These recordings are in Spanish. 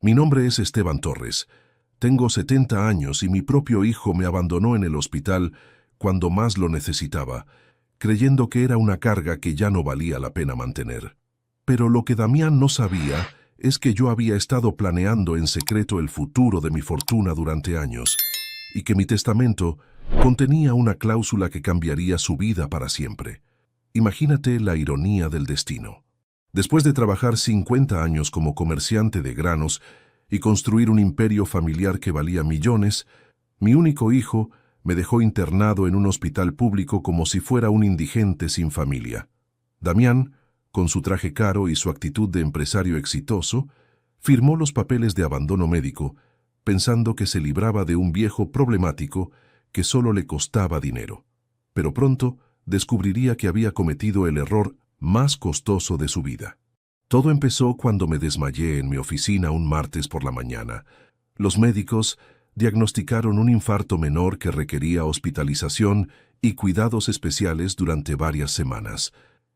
Mi nombre es Esteban Torres. Tengo 70 años y mi propio hijo me abandonó en el hospital cuando más lo necesitaba, creyendo que era una carga que ya no valía la pena mantener. Pero lo que Damián no sabía es que yo había estado planeando en secreto el futuro de mi fortuna durante años y que mi testamento contenía una cláusula que cambiaría su vida para siempre. Imagínate la ironía del destino. Después de trabajar 50 años como comerciante de granos y construir un imperio familiar que valía millones, mi único hijo me dejó internado en un hospital público como si fuera un indigente sin familia. Damián, con su traje caro y su actitud de empresario exitoso, firmó los papeles de abandono médico, pensando que se libraba de un viejo problemático que solo le costaba dinero. Pero pronto descubriría que había cometido el error más costoso de su vida. Todo empezó cuando me desmayé en mi oficina un martes por la mañana. Los médicos diagnosticaron un infarto menor que requería hospitalización y cuidados especiales durante varias semanas.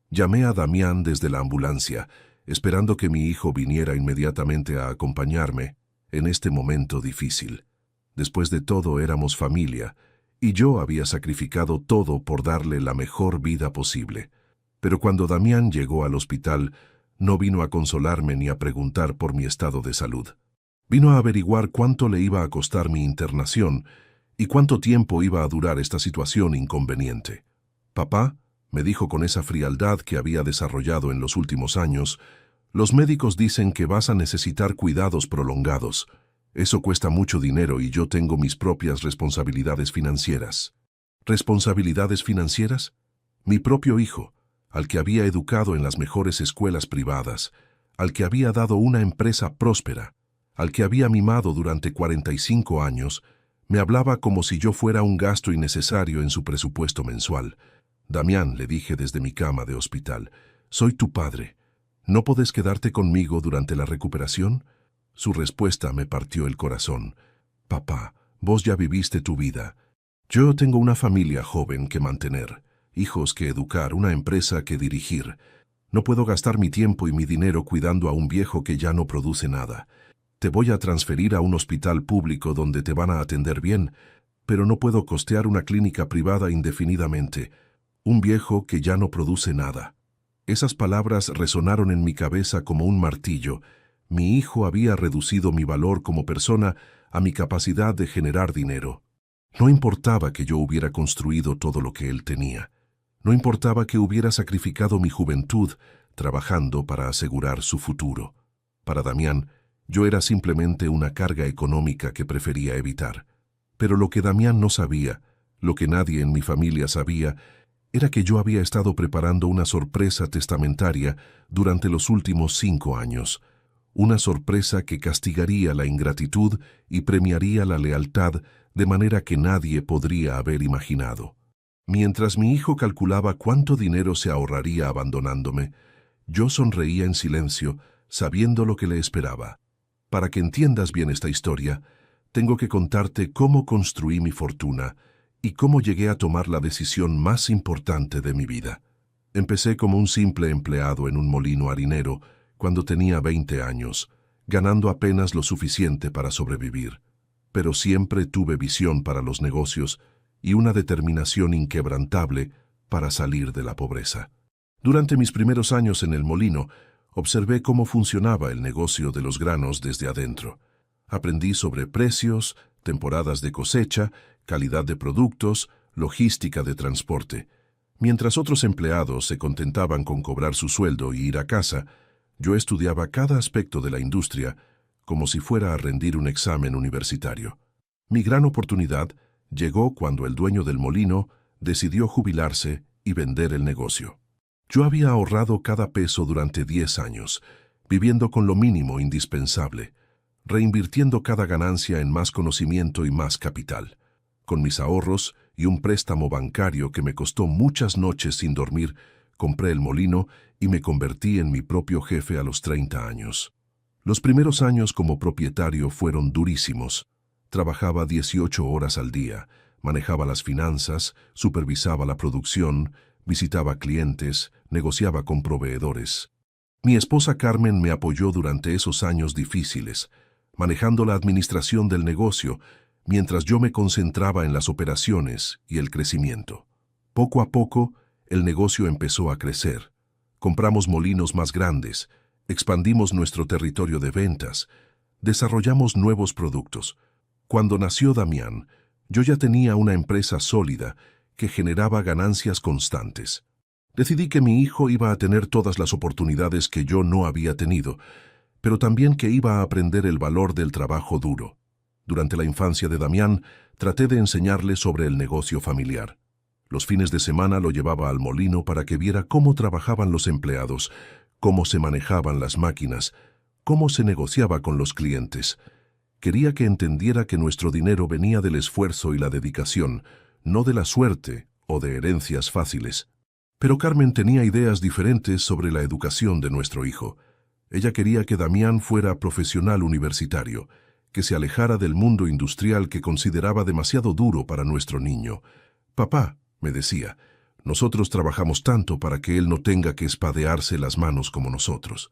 Llamé a Damián desde la ambulancia, esperando que mi hijo viniera inmediatamente a acompañarme en este momento difícil. Después de todo, éramos familia, y yo había sacrificado todo por darle la mejor vida posible. Pero cuando Damián llegó al hospital, no vino a consolarme ni a preguntar por mi estado de salud. Vino a averiguar cuánto le iba a costar mi internación y cuánto tiempo iba a durar esta situación inconveniente. «Papá», me dijo con esa frialdad que había desarrollado en los últimos años, «los médicos dicen que vas a necesitar cuidados prolongados. Eso cuesta mucho dinero y yo tengo mis propias responsabilidades financieras». ¿Responsabilidades financieras? Mi propio hijo, al que había educado en las mejores escuelas privadas, al que había dado una empresa próspera, al que había mimado durante 45 años, me hablaba como si yo fuera un gasto innecesario en su presupuesto mensual. «Damián», le dije desde mi cama de hospital, «soy tu padre. ¿No podés quedarte conmigo durante la recuperación?» Su respuesta me partió el corazón. «Papá, vos ya viviste tu vida. Yo tengo una familia joven que mantener, hijos que educar, una empresa que dirigir. No puedo gastar mi tiempo y mi dinero cuidando a un viejo que ya no produce nada. Te voy a transferir a un hospital público donde te van a atender bien, pero no puedo costear una clínica privada indefinidamente. Un viejo que ya no produce nada». Esas palabras resonaron en mi cabeza como un martillo. Mi hijo había reducido mi valor como persona a mi capacidad de generar dinero. No importaba que yo hubiera construido todo lo que él tenía. No importaba que hubiera sacrificado mi juventud trabajando para asegurar su futuro. Para Damián, yo era simplemente una carga económica que prefería evitar. Pero lo que Damián no sabía, lo que nadie en mi familia sabía, era que yo había estado preparando una sorpresa testamentaria durante los últimos 5 años. Una sorpresa que castigaría la ingratitud y premiaría la lealtad de manera que nadie podría haber imaginado. Mientras mi hijo calculaba cuánto dinero se ahorraría abandonándome, yo sonreía en silencio, sabiendo lo que le esperaba. Para que entiendas bien esta historia, tengo que contarte cómo construí mi fortuna y cómo llegué a tomar la decisión más importante de mi vida. Empecé como un simple empleado en un molino harinero cuando tenía 20 años, ganando apenas lo suficiente para sobrevivir. Pero siempre tuve visión para los negocios y una determinación inquebrantable para salir de la pobreza. Durante mis primeros años en el molino, observé cómo funcionaba el negocio de los granos desde adentro. Aprendí sobre precios, temporadas de cosecha, calidad de productos, logística de transporte. Mientras otros empleados se contentaban con cobrar su sueldo y ir a casa, yo estudiaba cada aspecto de la industria como si fuera a rendir un examen universitario. Mi gran oportunidad llegó cuando el dueño del molino decidió jubilarse y vender el negocio. Yo había ahorrado cada peso durante 10 años, viviendo con lo mínimo indispensable, reinvirtiendo cada ganancia en más conocimiento y más capital. Con mis ahorros y un préstamo bancario que me costó muchas noches sin dormir, compré el molino y me convertí en mi propio jefe a los 30 años. Los primeros años como propietario fueron durísimos. Trabajaba 18 horas al día, manejaba las finanzas, supervisaba la producción, visitaba clientes, negociaba con proveedores. Mi esposa Carmen me apoyó durante esos años difíciles, manejando la administración del negocio, mientras yo me concentraba en las operaciones y el crecimiento. Poco a poco, el negocio empezó a crecer. Compramos molinos más grandes, expandimos nuestro territorio de ventas, desarrollamos nuevos productos. Cuando nació Damián, yo ya tenía una empresa sólida que generaba ganancias constantes. Decidí que mi hijo iba a tener todas las oportunidades que yo no había tenido, pero también que iba a aprender el valor del trabajo duro. Durante la infancia de Damián, traté de enseñarle sobre el negocio familiar. Los fines de semana lo llevaba al molino para que viera cómo trabajaban los empleados, cómo se manejaban las máquinas, cómo se negociaba con los clientes. Quería que entendiera que nuestro dinero venía del esfuerzo y la dedicación, no de la suerte o de herencias fáciles. Pero Carmen tenía ideas diferentes sobre la educación de nuestro hijo. Ella quería que Damián fuera profesional universitario, que se alejara del mundo industrial que consideraba demasiado duro para nuestro niño. «Papá», me decía, «nosotros trabajamos tanto para que él no tenga que espadearse las manos como nosotros.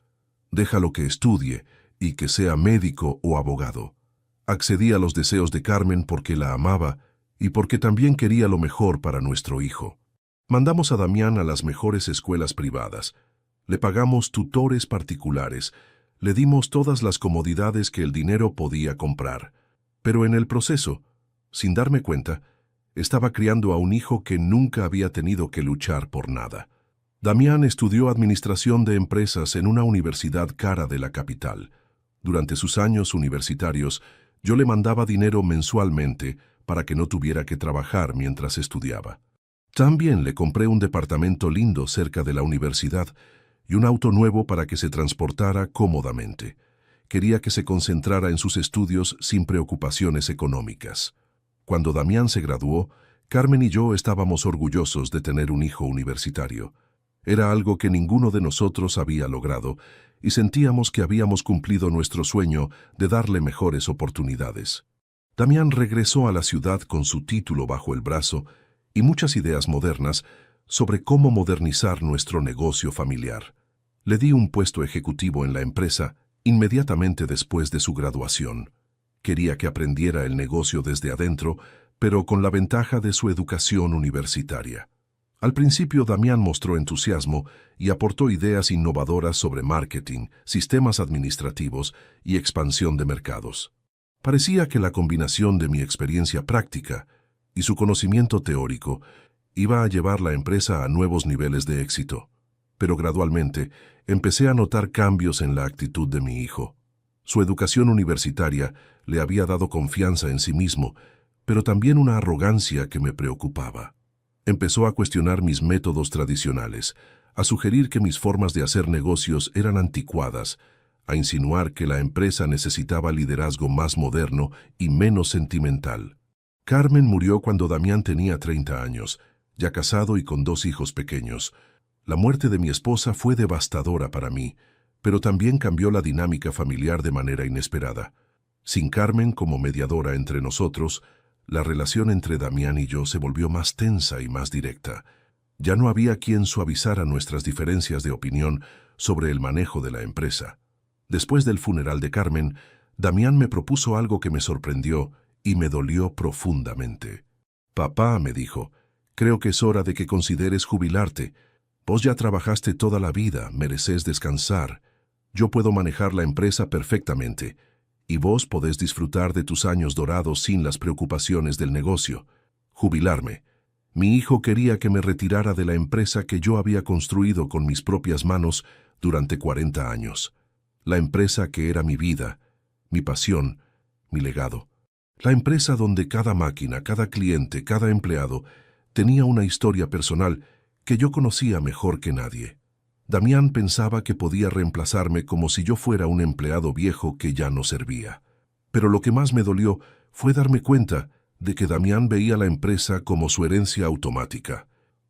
Déjalo que estudie y que sea médico o abogado». Accedí a los deseos de Carmen porque la amaba y porque también quería lo mejor para nuestro hijo. Mandamos a Damián a las mejores escuelas privadas. Le pagamos tutores particulares. Le dimos todas las comodidades que el dinero podía comprar. Pero en el proceso, sin darme cuenta, estaba criando a un hijo que nunca había tenido que luchar por nada. Damián estudió administración de empresas en una universidad cara de la capital. Durante sus años universitarios, yo le mandaba dinero mensualmente para que no tuviera que trabajar mientras estudiaba. También le compré un departamento lindo cerca de la universidad y un auto nuevo para que se transportara cómodamente. Quería que se concentrara en sus estudios sin preocupaciones económicas. Cuando Damián se graduó, Carmen y yo estábamos orgullosos de tener un hijo universitario. Era algo que ninguno de nosotros había logrado y sentíamos que habíamos cumplido nuestro sueño de darle mejores oportunidades. Damián regresó a la ciudad con su título bajo el brazo y muchas ideas modernas sobre cómo modernizar nuestro negocio familiar. Le di un puesto ejecutivo en la empresa inmediatamente después de su graduación. Quería que aprendiera el negocio desde adentro, pero con la ventaja de su educación universitaria. Al principio Damián mostró entusiasmo y aportó ideas innovadoras sobre marketing, sistemas administrativos y expansión de mercados. Parecía que la combinación de mi experiencia práctica y su conocimiento teórico iba a llevar la empresa a nuevos niveles de éxito. Pero gradualmente empecé a notar cambios en la actitud de mi hijo. Su educación universitaria le había dado confianza en sí mismo, pero también una arrogancia que me preocupaba. Empezó a cuestionar mis métodos tradicionales, a sugerir que mis formas de hacer negocios eran anticuadas, a insinuar que la empresa necesitaba liderazgo más moderno y menos sentimental. Carmen murió cuando Damián tenía 30 años, ya casado y con 2 hijos pequeños. La muerte de mi esposa fue devastadora para mí, pero también cambió la dinámica familiar de manera inesperada. Sin Carmen como mediadora entre nosotros, la relación entre Damián y yo se volvió más tensa y más directa. Ya no había quien suavizara nuestras diferencias de opinión sobre el manejo de la empresa. Después del funeral de Carmen, Damián me propuso algo que me sorprendió y me dolió profundamente. «Papá», me dijo, «creo que es hora de que consideres jubilarte. Vos ya trabajaste toda la vida, mereces descansar. Yo puedo manejar la empresa perfectamente, y vos podés disfrutar de tus años dorados sin las preocupaciones del negocio. Jubilarme. Mi hijo quería que me retirara de la empresa que yo había construido con mis propias manos durante 40 años. La empresa que era mi vida, mi pasión, mi legado. La empresa donde cada máquina, cada cliente, cada empleado tenía una historia personal que yo conocía mejor que nadie. Damián pensaba que podía reemplazarme como si yo fuera un empleado viejo que ya no servía. Pero lo que más me dolió fue darme cuenta de que Damián veía la empresa como su herencia automática,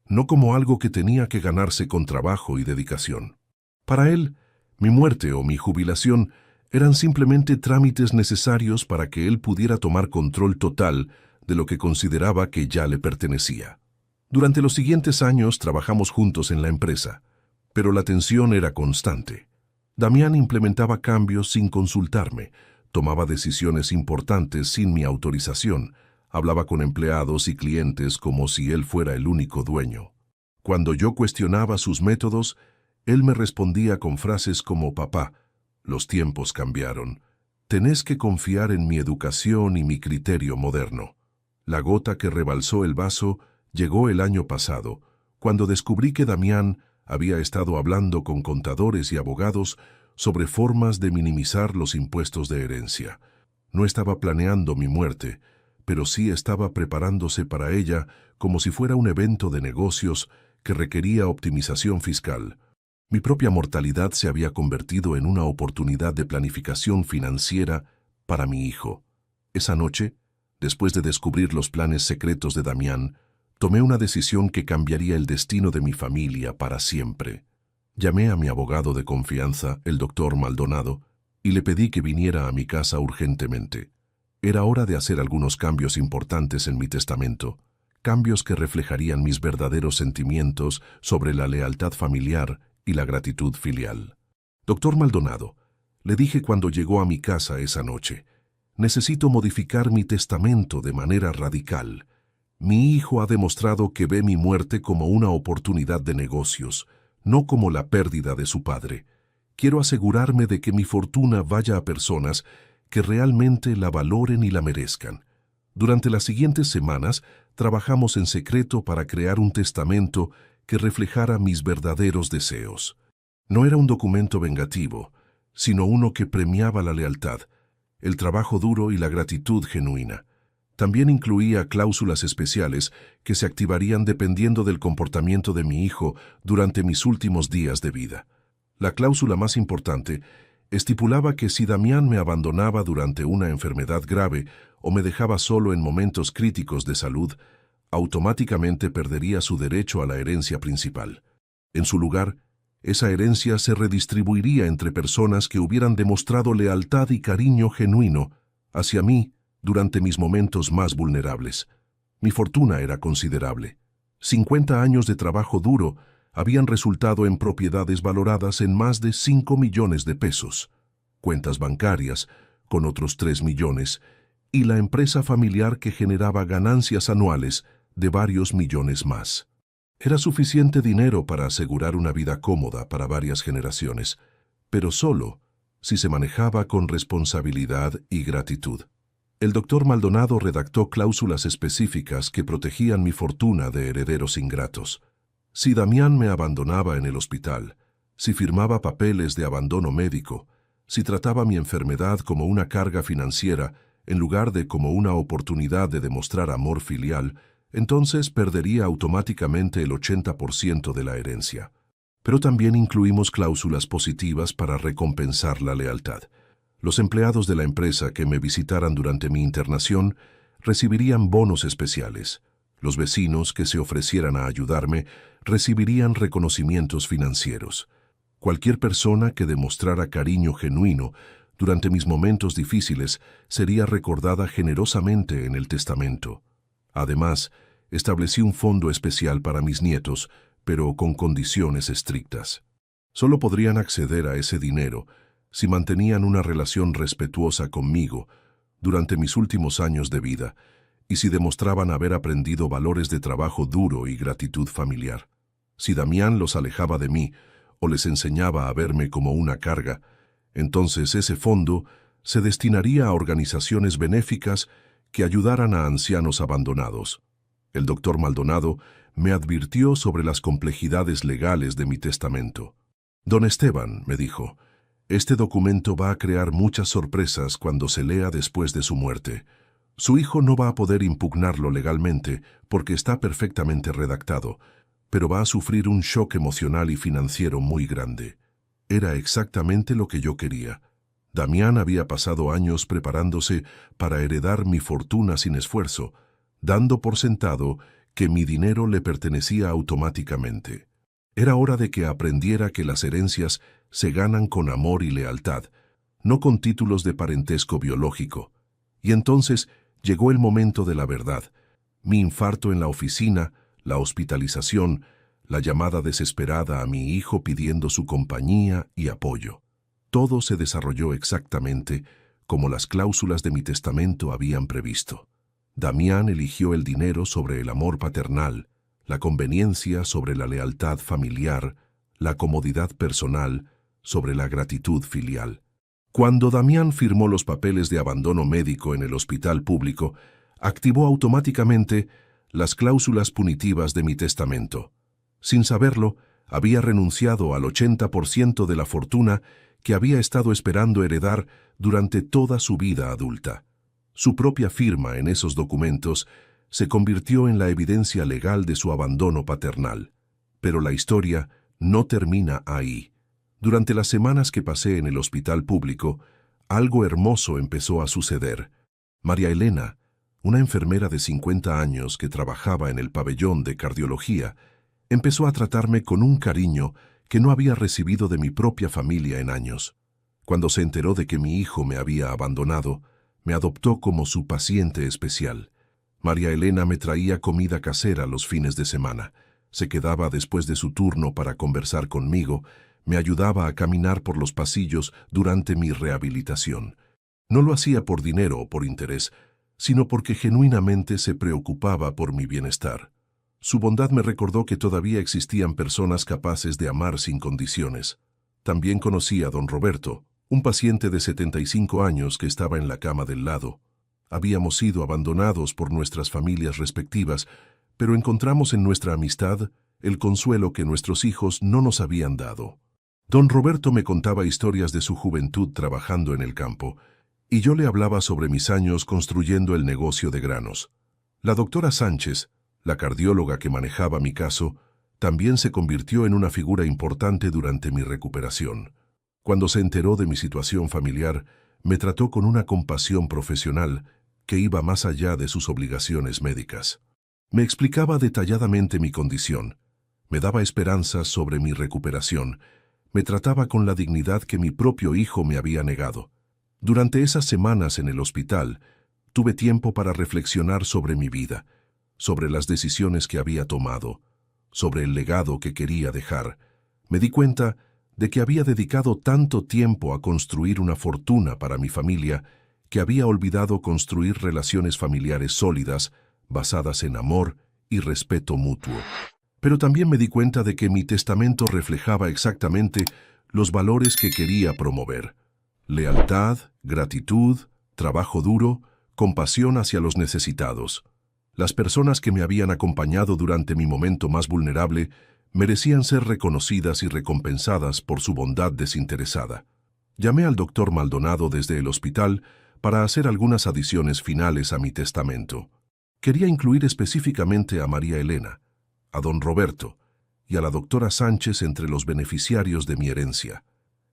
no como algo que tenía que ganarse con trabajo y dedicación. Para él, mi muerte o mi jubilación eran simplemente trámites necesarios para que él pudiera tomar control total de lo que consideraba que ya le pertenecía. Durante los siguientes años trabajamos juntos en la empresa, pero la tensión era constante. Damián implementaba cambios sin consultarme, Tomaba decisiones importantes sin mi autorización. Hablaba con empleados y clientes como si él fuera el único dueño. Cuando yo cuestionaba sus métodos, él me respondía con frases como: «Papá, los tiempos cambiaron. Tenés que confiar en mi educación y mi criterio moderno». La gota que rebalsó el vaso llegó el año pasado, cuando descubrí que Damián había estado hablando con contadores y abogados sobre formas de minimizar los impuestos de herencia. No estaba planeando mi muerte, pero sí estaba preparándose para ella como si fuera un evento de negocios que requería optimización fiscal. Mi propia mortalidad se había convertido en una oportunidad de planificación financiera para mi hijo. Esa noche, después de descubrir los planes secretos de Damián, tomé una decisión que cambiaría el destino de mi familia para siempre. Llamé a mi abogado de confianza, el doctor Maldonado, y le pedí que viniera a mi casa urgentemente. Era hora de hacer algunos cambios importantes en mi testamento, cambios que reflejarían mis verdaderos sentimientos sobre la lealtad familiar y la gratitud filial. «Doctor Maldonado», le dije cuando llegó a mi casa esa noche, «necesito modificar mi testamento de manera radical. Mi hijo ha demostrado que ve mi muerte como una oportunidad de negocios, no como la pérdida de su padre. Quiero asegurarme de que mi fortuna vaya a personas que realmente la valoren y la merezcan». Durante las siguientes semanas, trabajamos en secreto para crear un testamento que reflejara mis verdaderos deseos. No era un documento vengativo, sino uno que premiaba la lealtad, el trabajo duro y la gratitud genuina. También incluía cláusulas especiales que se activarían dependiendo del comportamiento de mi hijo durante mis últimos días de vida. La cláusula más importante estipulaba que si Damián me abandonaba durante una enfermedad grave o me dejaba solo en momentos críticos de salud, automáticamente perdería su derecho a la herencia principal. En su lugar, esa herencia se redistribuiría entre personas que hubieran demostrado lealtad y cariño genuino hacia mí durante mis momentos más vulnerables. Mi fortuna era considerable. 50 años de trabajo duro habían resultado en propiedades valoradas en más de 5 millones de pesos, cuentas bancarias con otros 3 millones y la empresa familiar que generaba ganancias anuales de varios millones más. Era suficiente dinero para asegurar una vida cómoda para varias generaciones, pero solo si se manejaba con responsabilidad y gratitud. El doctor Maldonado redactó cláusulas específicas que protegían mi fortuna de herederos ingratos. Si Damián me abandonaba en el hospital, si firmaba papeles de abandono médico, si trataba mi enfermedad como una carga financiera en lugar de como una oportunidad de demostrar amor filial, entonces perdería automáticamente el 80% de la herencia. Pero también incluimos cláusulas positivas para recompensar la lealtad. Los empleados de la empresa que me visitaran durante mi internación recibirían bonos especiales. Los vecinos que se ofrecieran a ayudarme recibirían reconocimientos financieros. Cualquier persona que demostrara cariño genuino durante mis momentos difíciles sería recordada generosamente en el testamento. Además, establecí un fondo especial para mis nietos, pero con condiciones estrictas. Solo podrían acceder a ese dinero si mantenían una relación respetuosa conmigo durante mis últimos años de vida y si demostraban haber aprendido valores de trabajo duro y gratitud familiar. Si Damián los alejaba de mí o les enseñaba a verme como una carga, entonces ese fondo se destinaría a organizaciones benéficas que ayudaran a ancianos abandonados. El doctor Maldonado me advirtió sobre las complejidades legales de mi testamento. «Don Esteban», me dijo, «este documento va a crear muchas sorpresas cuando se lea después de su muerte. Su hijo no va a poder impugnarlo legalmente porque está perfectamente redactado, pero va a sufrir un shock emocional y financiero muy grande». Era exactamente lo que yo quería. Damián había pasado años preparándose para heredar mi fortuna sin esfuerzo, dando por sentado que mi dinero le pertenecía automáticamente. Era hora de que aprendiera que las herencias se ganan con amor y lealtad, no con títulos de parentesco biológico. Y entonces llegó el momento de la verdad. Mi infarto en la oficina, la hospitalización, la llamada desesperada a mi hijo pidiendo su compañía y apoyo. Todo se desarrolló exactamente como las cláusulas de mi testamento habían previsto. Damián eligió el dinero sobre el amor paternal, la conveniencia sobre la lealtad familiar, la comodidad personal sobre la gratitud filial. Cuando Damián firmó los papeles de abandono médico en el hospital público, activó automáticamente las cláusulas punitivas de mi testamento. Sin saberlo, había renunciado al 80% de la fortuna que había estado esperando heredar durante toda su vida adulta. Su propia firma en esos documentos se convirtió en la evidencia legal de su abandono paternal. Pero la historia no termina ahí. Durante las semanas que pasé en el hospital público, algo hermoso empezó a suceder. María Elena, una enfermera de 50 años que trabajaba en el pabellón de cardiología, empezó a tratarme con un cariño que no había recibido de mi propia familia en años. Cuando se enteró de que mi hijo me había abandonado, me adoptó como su paciente especial. María Elena me traía comida casera los fines de semana. Se quedaba después de su turno para conversar conmigo, me ayudaba a caminar por los pasillos durante mi rehabilitación. No lo hacía por dinero o por interés, sino porque genuinamente se preocupaba por mi bienestar. Su bondad me recordó que todavía existían personas capaces de amar sin condiciones. También conocí a don Roberto, un paciente de 75 años que estaba en la cama del lado. Habíamos sido abandonados por nuestras familias respectivas, pero encontramos en nuestra amistad el consuelo que nuestros hijos no nos habían dado. Don Roberto me contaba historias de su juventud trabajando en el campo, y yo le hablaba sobre mis años construyendo el negocio de granos. La doctora Sánchez, la cardióloga que manejaba mi caso, también se convirtió en una figura importante durante mi recuperación. Cuando se enteró de mi situación familiar, me trató con una compasión profesional que iba más allá de sus obligaciones médicas. Me explicaba detalladamente mi condición, me daba esperanzas sobre mi recuperación, me trataba con la dignidad que mi propio hijo me había negado. Durante esas semanas en el hospital, tuve tiempo para reflexionar sobre mi vida, sobre las decisiones que había tomado, sobre el legado que quería dejar. Me di cuenta de que había dedicado tanto tiempo a construir una fortuna para mi familia que había olvidado construir relaciones familiares sólidas, basadas en amor y respeto mutuo. Pero también me di cuenta de que mi testamento reflejaba exactamente los valores que quería promover: lealtad, gratitud, trabajo duro, compasión hacia los necesitados. Las personas que me habían acompañado durante mi momento más vulnerable merecían ser reconocidas y recompensadas por su bondad desinteresada. Llamé al doctor Maldonado desde el hospital para hacer algunas adiciones finales a mi testamento. Quería incluir específicamente a María Elena, a don Roberto y a la doctora Sánchez entre los beneficiarios de mi herencia.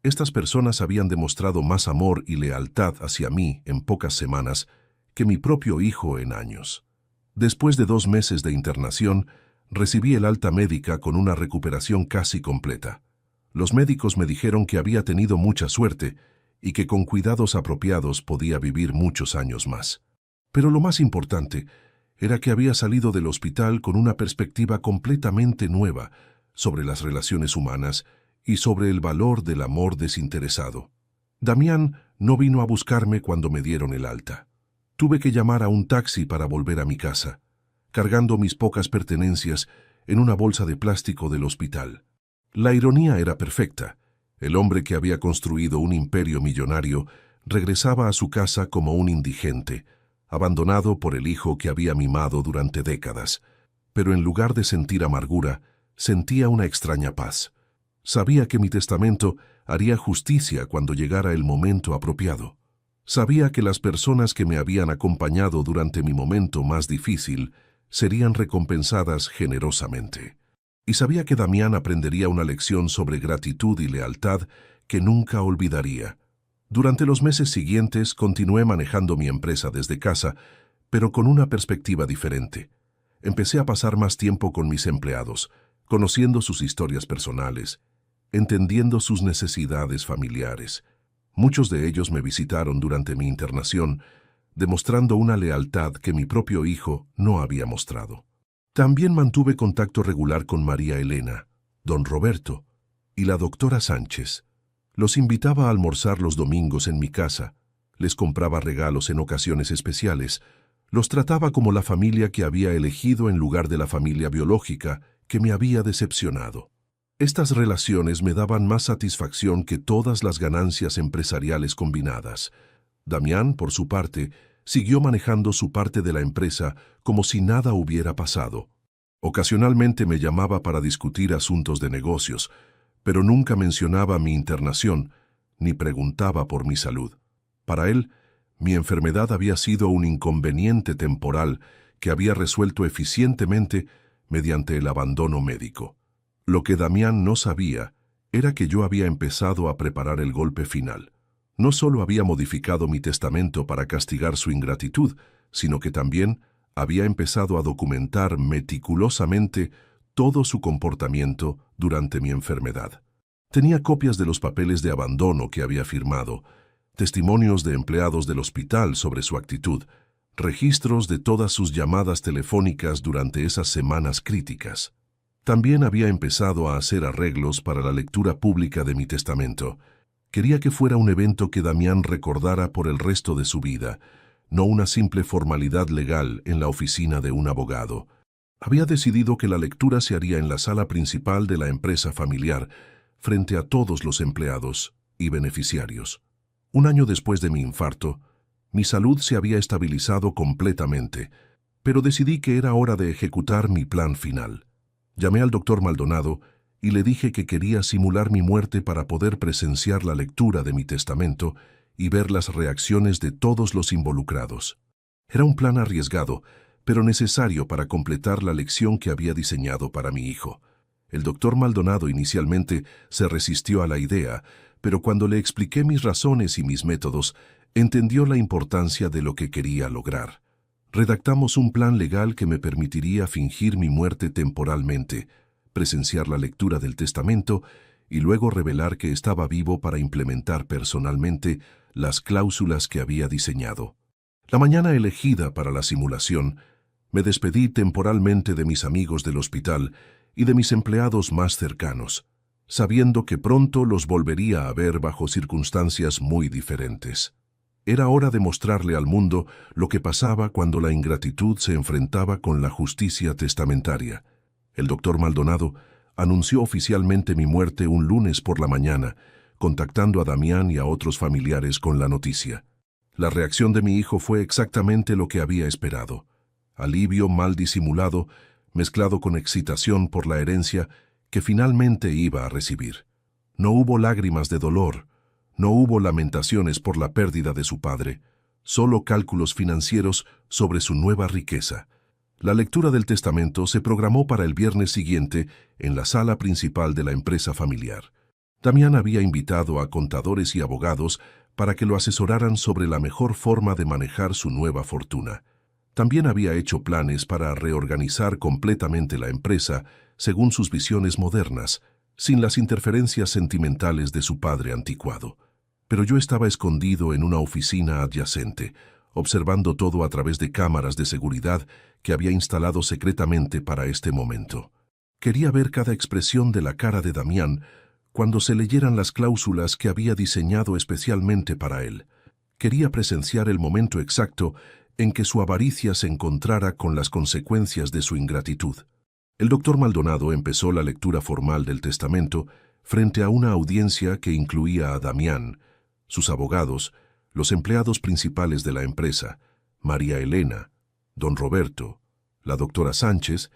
Estas personas habían demostrado más amor y lealtad hacia mí en pocas semanas que mi propio hijo en años. Después de 2 meses de internación, recibí el alta médica con una recuperación casi completa. Los médicos me dijeron que había tenido mucha suerte y que con cuidados apropiados podía vivir muchos años más. Pero lo más importante era que había salido del hospital con una perspectiva completamente nueva sobre las relaciones humanas y sobre el valor del amor desinteresado. Damián no vino a buscarme cuando me dieron el alta. Tuve que llamar a un taxi para volver a mi casa, cargando mis pocas pertenencias en una bolsa de plástico del hospital. La ironía era perfecta. El hombre que había construido un imperio millonario regresaba a su casa como un indigente, abandonado por el hijo que había mimado durante décadas. Pero en lugar de sentir amargura, sentía una extraña paz. Sabía que mi testamento haría justicia cuando llegara el momento apropiado. Sabía que las personas que me habían acompañado durante mi momento más difícil serían recompensadas generosamente. Y sabía que Damián aprendería una lección sobre gratitud y lealtad que nunca olvidaría. Durante los meses siguientes continué manejando mi empresa desde casa, pero con una perspectiva diferente. Empecé a pasar más tiempo con mis empleados, conociendo sus historias personales, entendiendo sus necesidades familiares. Muchos de ellos me visitaron durante mi internación, demostrando una lealtad que mi propio hijo no había mostrado. También mantuve contacto regular con María Elena, don Roberto y la doctora Sánchez. Los invitaba a almorzar los domingos en mi casa, les compraba regalos en ocasiones especiales, los trataba como la familia que había elegido en lugar de la familia biológica que me había decepcionado. Estas relaciones me daban más satisfacción que todas las ganancias empresariales combinadas. Damián, por su parte, siguió manejando su parte de la empresa como si nada hubiera pasado. Ocasionalmente me llamaba para discutir asuntos de negocios, pero nunca mencionaba mi internación ni preguntaba por mi salud. Para él, mi enfermedad había sido un inconveniente temporal que había resuelto eficientemente mediante el abandono médico. Lo que Damián no sabía era que yo había empezado a preparar el golpe final. No solo había modificado mi testamento para castigar su ingratitud, sino que también había empezado a documentar meticulosamente todo su comportamiento durante mi enfermedad. Tenía copias de los papeles de abandono que había firmado, testimonios de empleados del hospital sobre su actitud, registros de todas sus llamadas telefónicas durante esas semanas críticas. También había empezado a hacer arreglos para la lectura pública de mi testamento. Quería que fuera un evento que Damián recordara por el resto de su vida, no una simple formalidad legal en la oficina de un abogado. Había decidido que la lectura se haría en la sala principal de la empresa familiar, frente a todos los empleados y beneficiarios. Un año después de mi infarto, mi salud se había estabilizado completamente, pero decidí que era hora de ejecutar mi plan final. Llamé al doctor Maldonado y le dije que quería simular mi muerte para poder presenciar la lectura de mi testamento y ver las reacciones de todos los involucrados. Era un plan arriesgado, pero necesario para completar la lección que había diseñado para mi hijo. El doctor Maldonado inicialmente se resistió a la idea, pero cuando le expliqué mis razones y mis métodos, entendió la importancia de lo que quería lograr. Redactamos un plan legal que me permitiría fingir mi muerte temporalmente, presenciar la lectura del testamento y luego revelar que estaba vivo para implementar personalmente las cláusulas que había diseñado. La mañana elegida para la simulación, me despedí temporalmente de mis amigos del hospital y de mis empleados más cercanos, sabiendo que pronto los volvería a ver bajo circunstancias muy diferentes. Era hora de mostrarle al mundo lo que pasaba cuando la ingratitud se enfrentaba con la justicia testamentaria. El doctor Maldonado anunció oficialmente mi muerte un lunes por la mañana, contactando a Damián y a otros familiares con la noticia. La reacción de mi hijo fue exactamente lo que había esperado. Alivio mal disimulado, mezclado con excitación por la herencia que finalmente iba a recibir. No hubo lágrimas de dolor, no hubo lamentaciones por la pérdida de su padre, solo cálculos financieros sobre su nueva riqueza. La lectura del testamento se programó para el viernes siguiente en la sala principal de la empresa familiar. Damián había invitado a contadores y abogados para que lo asesoraran sobre la mejor forma de manejar su nueva fortuna. También había hecho planes para reorganizar completamente la empresa según sus visiones modernas, sin las interferencias sentimentales de su padre anticuado. Pero yo estaba escondido en una oficina adyacente, observando todo a través de cámaras de seguridad que había instalado secretamente para este momento. Quería ver cada expresión de la cara de Damián cuando se leyeran las cláusulas que había diseñado especialmente para él. Quería presenciar el momento exacto en que su avaricia se encontrara con las consecuencias de su ingratitud. El doctor Maldonado empezó la lectura formal del testamento frente a una audiencia que incluía a Damián, sus abogados, los empleados principales de la empresa, María Elena, don Roberto, la doctora Sánchez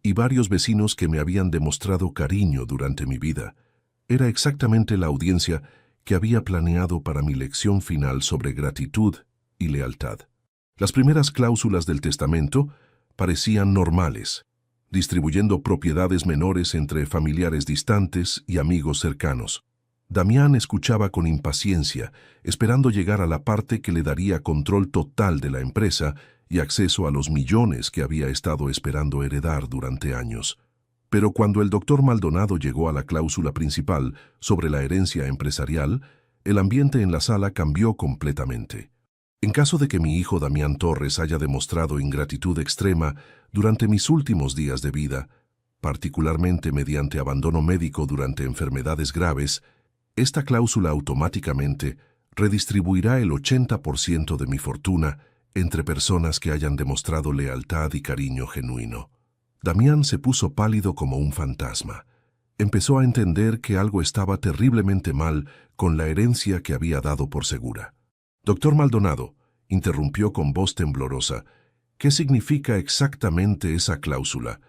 y varios vecinos que me habían demostrado cariño durante mi vida. Era exactamente la audiencia que había planeado para mi lección final sobre gratitud y lealtad. Las primeras cláusulas del testamento parecían normales, distribuyendo propiedades menores entre familiares distantes y amigos cercanos. Damián escuchaba con impaciencia, esperando llegar a la parte que le daría control total de la empresa y acceso a los millones que había estado esperando heredar durante años. Pero cuando el doctor Maldonado llegó a la cláusula principal sobre la herencia empresarial, el ambiente en la sala cambió completamente. En caso de que mi hijo Damián Torres haya demostrado ingratitud extrema durante mis últimos días de vida, particularmente mediante abandono médico durante enfermedades graves, esta cláusula automáticamente redistribuirá el 80% de mi fortuna entre personas que hayan demostrado lealtad y cariño genuino. Damián se puso pálido como un fantasma. Empezó a entender que algo estaba terriblemente mal con la herencia que había dado por segura. «Doctor Maldonado», interrumpió con voz temblorosa, «¿qué significa exactamente esa cláusula?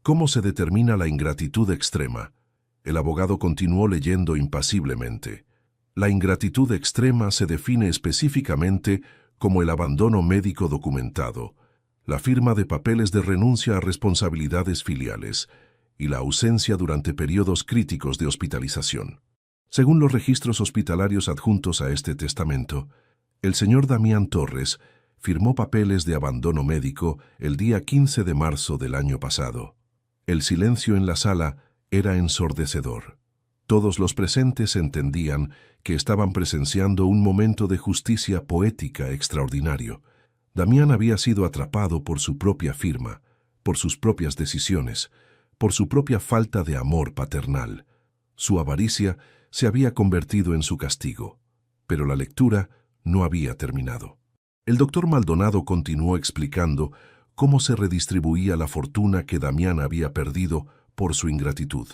¿Cómo se determina la ingratitud extrema?» El abogado continuó leyendo impasiblemente. La ingratitud extrema se define específicamente como el abandono médico documentado, la firma de papeles de renuncia a responsabilidades filiales y la ausencia durante periodos críticos de hospitalización. Según los registros hospitalarios adjuntos a este testamento, el señor Damián Torres firmó papeles de abandono médico el día 15 de marzo del año pasado. El silencio en la sala era ensordecedor. Todos los presentes entendían que estaban presenciando un momento de justicia poética extraordinario. Damián había sido atrapado por su propia firma, por sus propias decisiones, por su propia falta de amor paternal. Su avaricia se había convertido en su castigo, pero la lectura no había terminado. El doctor Maldonado continuó explicando cómo se redistribuía la fortuna que Damián había perdido por su ingratitud.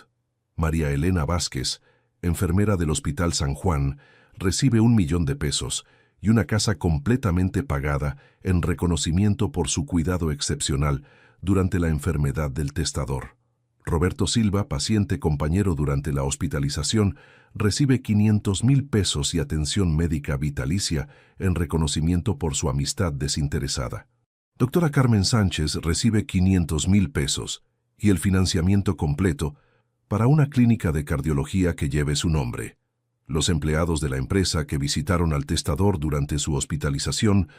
María Elena Vázquez, enfermera del Hospital San Juan, recibe 1 millón de pesos y una casa completamente pagada en reconocimiento por su cuidado excepcional durante la enfermedad del testador. Roberto Silva, paciente compañero durante la hospitalización, recibe 500,000 pesos y atención médica vitalicia en reconocimiento por su amistad desinteresada. Doctora Carmen Sánchez recibe 500,000 pesos y el financiamiento completo para una clínica de cardiología que lleve su nombre. Los empleados de la empresa que visitaron al testador durante su hospitalización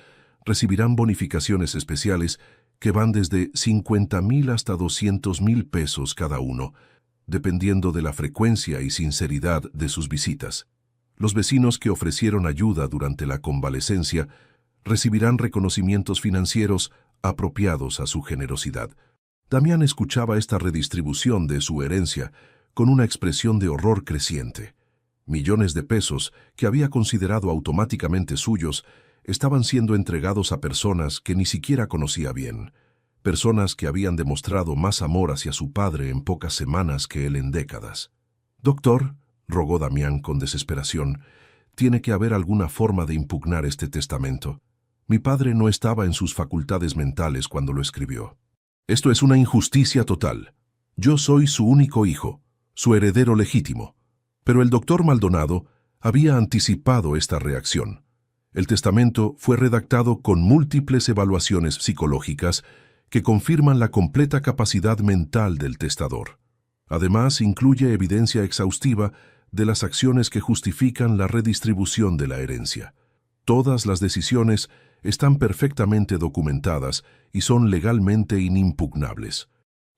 recibirán bonificaciones especiales que van desde 50,000 hasta 200,000 pesos cada uno, dependiendo de la frecuencia y sinceridad de sus visitas. Los vecinos que ofrecieron ayuda durante la convalecencia recibirán reconocimientos financieros apropiados a su generosidad. Damián escuchaba esta redistribución de su herencia con una expresión de horror creciente. Millones de pesos, que había considerado automáticamente suyos, estaban siendo entregados a personas que ni siquiera conocía bien, personas que habían demostrado más amor hacia su padre en pocas semanas que él en décadas. «Doctor», rogó Damián con desesperación, «tiene que haber alguna forma de impugnar este testamento. Mi padre no estaba en sus facultades mentales cuando lo escribió. Esto es una injusticia total. Yo soy su único hijo, su heredero legítimo». Pero el doctor Maldonado había anticipado esta reacción. El testamento fue redactado con múltiples evaluaciones psicológicas que confirman la completa capacidad mental del testador. Además, incluye evidencia exhaustiva de las acciones que justifican la redistribución de la herencia. Todas las decisiones están perfectamente documentadas y son legalmente inimpugnables.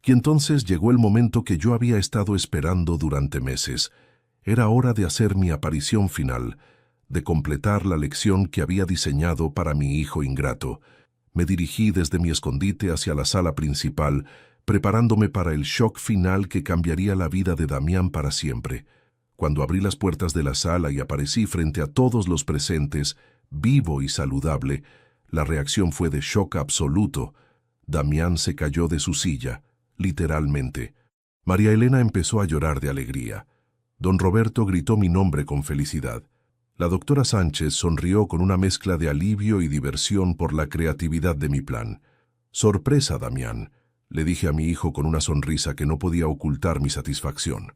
Y entonces llegó el momento que yo había estado esperando durante meses. Era hora de hacer mi aparición final, de completar la lección que había diseñado para mi hijo ingrato. Me dirigí desde mi escondite hacia la sala principal, preparándome para el shock final que cambiaría la vida de Damián para siempre. Cuando abrí las puertas de la sala y aparecí frente a todos los presentes, vivo y saludable, la reacción fue de shock absoluto. Damián se cayó de su silla, literalmente. María Elena empezó a llorar de alegría. Don Roberto gritó mi nombre con felicidad. La doctora Sánchez sonrió con una mezcla de alivio y diversión por la creatividad de mi plan. «Sorpresa, Damián», le dije a mi hijo con una sonrisa que no podía ocultar mi satisfacción.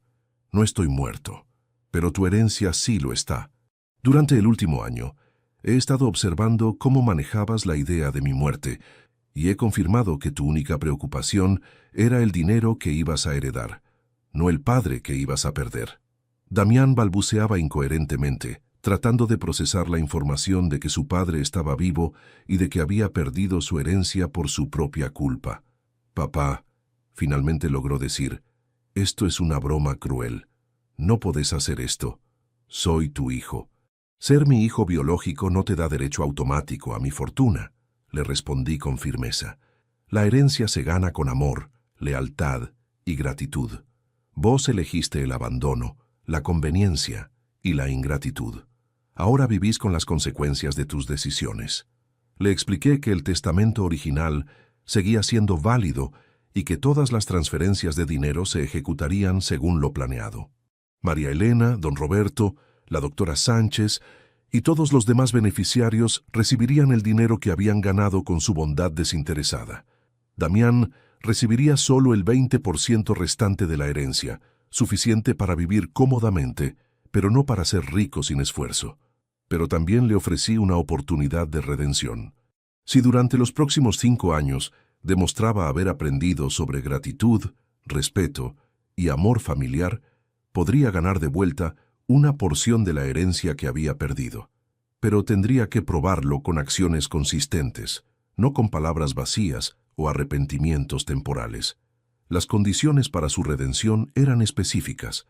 «No estoy muerto, pero tu herencia sí lo está. Durante el último año, he estado observando cómo manejabas la idea de mi muerte y he confirmado que tu única preocupación era el dinero que ibas a heredar, no el padre que ibas a perder». Damián balbuceaba incoherentemente, tratando de procesar la información de que su padre estaba vivo y de que había perdido su herencia por su propia culpa. «Papá», finalmente logró decir, «esto es una broma cruel. No podés hacer esto. Soy tu hijo. Ser mi hijo biológico no te da derecho automático a mi fortuna», le respondí con firmeza. «La herencia se gana con amor, lealtad y gratitud. Vos elegiste el abandono, la conveniencia y la ingratitud. Ahora vivís con las consecuencias de tus decisiones. Le expliqué que el testamento original seguía siendo válido y que todas las transferencias de dinero se ejecutarían según lo planeado. María Elena, don Roberto, la doctora Sánchez y todos los demás beneficiarios recibirían el dinero que habían ganado con su bondad desinteresada. Damián recibiría solo el 20% restante de la herencia, suficiente para vivir cómodamente, pero no para ser rico sin esfuerzo. Pero también le ofrecí una oportunidad de redención. Si durante los próximos 5 años demostraba haber aprendido sobre gratitud, respeto y amor familiar, podría ganar de vuelta una porción de la herencia que había perdido. Pero tendría que probarlo con acciones consistentes, no con palabras vacías o arrepentimientos temporales. Las condiciones para su redención eran específicas.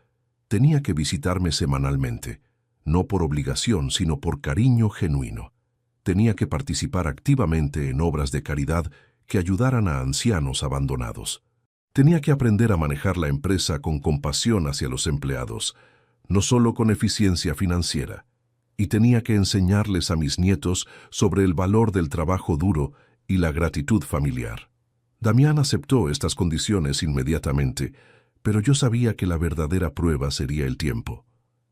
Tenía que visitarme semanalmente, no por obligación, sino por cariño genuino. Tenía que participar activamente en obras de caridad que ayudaran a ancianos abandonados. Tenía que aprender a manejar la empresa con compasión hacia los empleados, no solo con eficiencia financiera. Y tenía que enseñarles a mis nietos sobre el valor del trabajo duro y la gratitud familiar. Damián aceptó estas condiciones inmediatamente, pero yo sabía que la verdadera prueba sería el tiempo.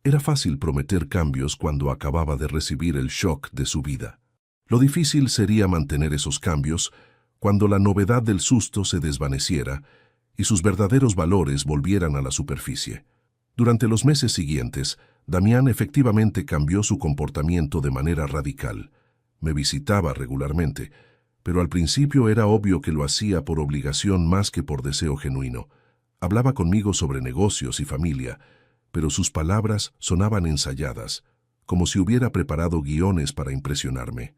Era fácil prometer cambios cuando acababa de recibir el shock de su vida. Lo difícil sería mantener esos cambios cuando la novedad del susto se desvaneciera y sus verdaderos valores volvieran a la superficie. Durante los meses siguientes, Damián efectivamente cambió su comportamiento de manera radical. Me visitaba regularmente, pero al principio era obvio que lo hacía por obligación más que por deseo genuino. Hablaba conmigo sobre negocios y familia, pero sus palabras sonaban ensayadas, como si hubiera preparado guiones para impresionarme.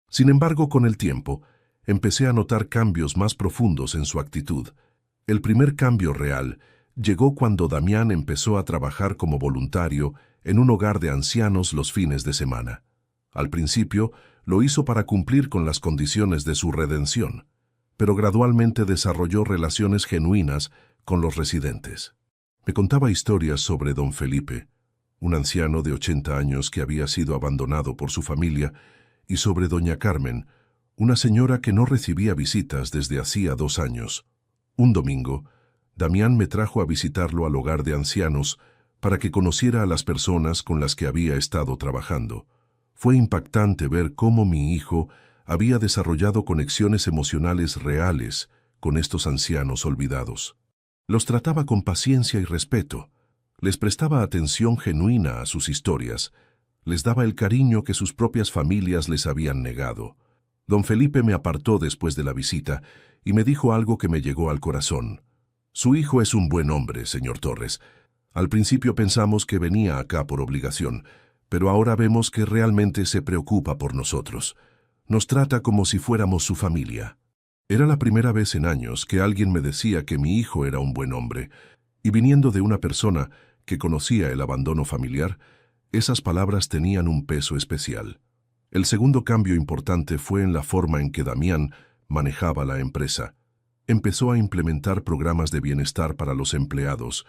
Sin embargo, con el tiempo, empecé a notar cambios más profundos en su actitud. El primer cambio real llegó cuando Damián empezó a trabajar como voluntario en un hogar de ancianos los fines de semana. Al principio, lo hizo para cumplir con las condiciones de su redención, pero gradualmente desarrolló relaciones genuinas con los residentes. Me contaba historias sobre don Felipe, un anciano de 80 años que había sido abandonado por su familia, y sobre doña Carmen, una señora que no recibía visitas desde hacía 2 años. Un domingo, Damián me trajo a visitarlo al hogar de ancianos para que conociera a las personas con las que había estado trabajando. Fue impactante ver cómo mi hijo había desarrollado conexiones emocionales reales con estos ancianos olvidados. Los trataba con paciencia y respeto, les prestaba atención genuina a sus historias, les daba el cariño que sus propias familias les habían negado. Don Felipe me apartó después de la visita y me dijo algo que me llegó al corazón. Su hijo es un buen hombre, señor Torres. Al principio pensamos que venía acá por obligación, pero ahora vemos que realmente se preocupa por nosotros. Nos trata como si fuéramos su familia. Era la primera vez en años que alguien me decía que mi hijo era un buen hombre, y viniendo de una persona que conocía el abandono familiar, esas palabras tenían un peso especial. El segundo cambio importante fue en la forma en que Damián manejaba la empresa. Empezó a implementar programas de bienestar para los empleados,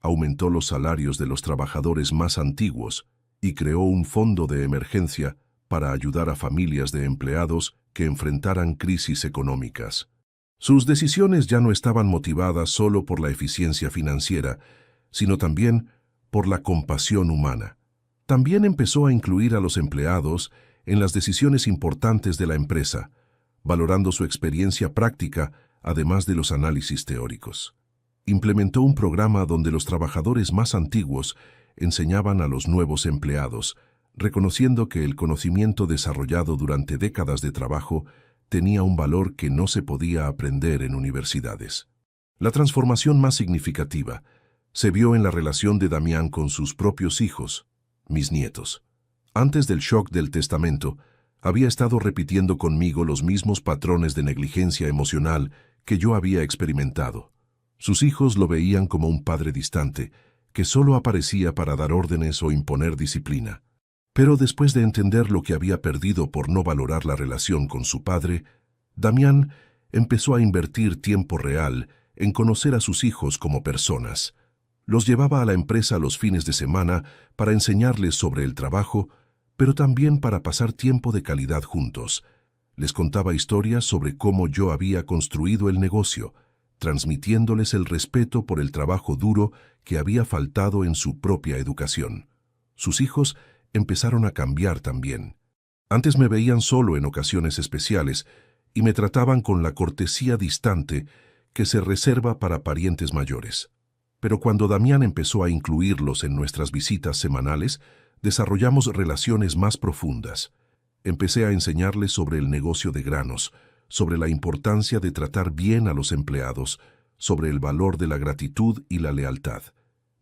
aumentó los salarios de los trabajadores más antiguos y creó un fondo de emergencia para ayudar a familias de empleados que enfrentaran crisis económicas. Sus decisiones ya no estaban motivadas solo por la eficiencia financiera, sino también por la compasión humana. También empezó a incluir a los empleados en las decisiones importantes de la empresa, valorando su experiencia práctica además de los análisis teóricos. Implementó un programa donde los trabajadores más antiguos enseñaban a los nuevos empleados, reconociendo que el conocimiento desarrollado durante décadas de trabajo tenía un valor que no se podía aprender en universidades. La transformación más significativa se vio en la relación de Damián con sus propios hijos, mis nietos. Antes del shock del testamento, había estado repitiendo conmigo los mismos patrones de negligencia emocional que yo había experimentado. Sus hijos lo veían como un padre distante, que solo aparecía para dar órdenes o imponer disciplina. Pero después de entender lo que había perdido por no valorar la relación con su padre, Damián empezó a invertir tiempo real en conocer a sus hijos como personas. Los llevaba a la empresa los fines de semana para enseñarles sobre el trabajo, pero también para pasar tiempo de calidad juntos. Les contaba historias sobre cómo yo había construido el negocio, transmitiéndoles el respeto por el trabajo duro que había faltado en su propia educación. Sus hijos empezaron a cambiar también. Antes me veían solo en ocasiones especiales y me trataban con la cortesía distante que se reserva para parientes mayores. Pero cuando Damián empezó a incluirlos en nuestras visitas semanales, desarrollamos relaciones más profundas. Empecé a enseñarles sobre el negocio de granos, sobre la importancia de tratar bien a los empleados, sobre el valor de la gratitud y la lealtad.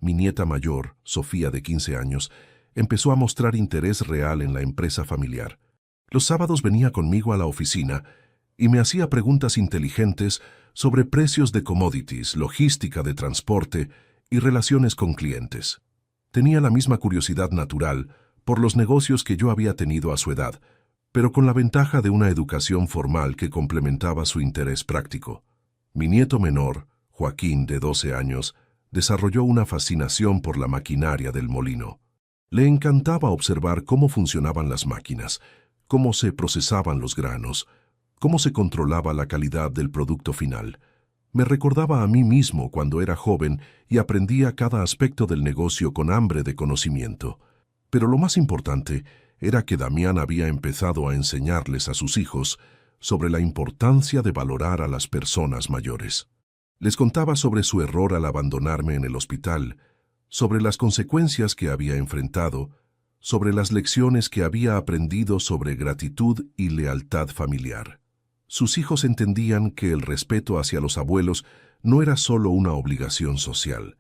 Mi nieta mayor, Sofía, de 15 años, empezó a mostrar interés real en la empresa familiar. Los sábados venía conmigo a la oficina y me hacía preguntas inteligentes sobre precios de commodities, logística de transporte y relaciones con clientes. Tenía la misma curiosidad natural por los negocios que yo había tenido a su edad, pero con la ventaja de una educación formal que complementaba su interés práctico. Mi nieto menor, Joaquín, de 12 años, desarrolló una fascinación por la maquinaria del molino. Le encantaba observar cómo funcionaban las máquinas, cómo se procesaban los granos, cómo se controlaba la calidad del producto final. Me recordaba a mí mismo cuando era joven y aprendía cada aspecto del negocio con hambre de conocimiento. Pero lo más importante era que Damián había empezado a enseñarles a sus hijos sobre la importancia de valorar a las personas mayores. Les contaba sobre su error al abandonarme en el hospital, sobre las consecuencias que había enfrentado, sobre las lecciones que había aprendido sobre gratitud y lealtad familiar. Sus hijos entendían que el respeto hacia los abuelos no era solo una obligación social,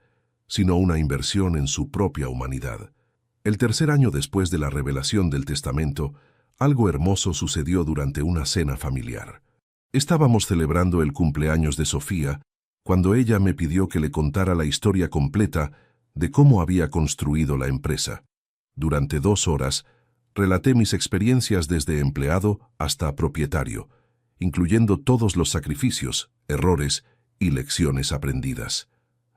sino una inversión en su propia humanidad. El tercer año después de la revelación del testamento, algo hermoso sucedió durante una cena familiar. Estábamos celebrando el cumpleaños de Sofía cuando ella me pidió que le contara la historia completa de cómo había construido la empresa. Durante 2 horas, relaté mis experiencias desde empleado hasta propietario, incluyendo todos los sacrificios, errores y lecciones aprendidas.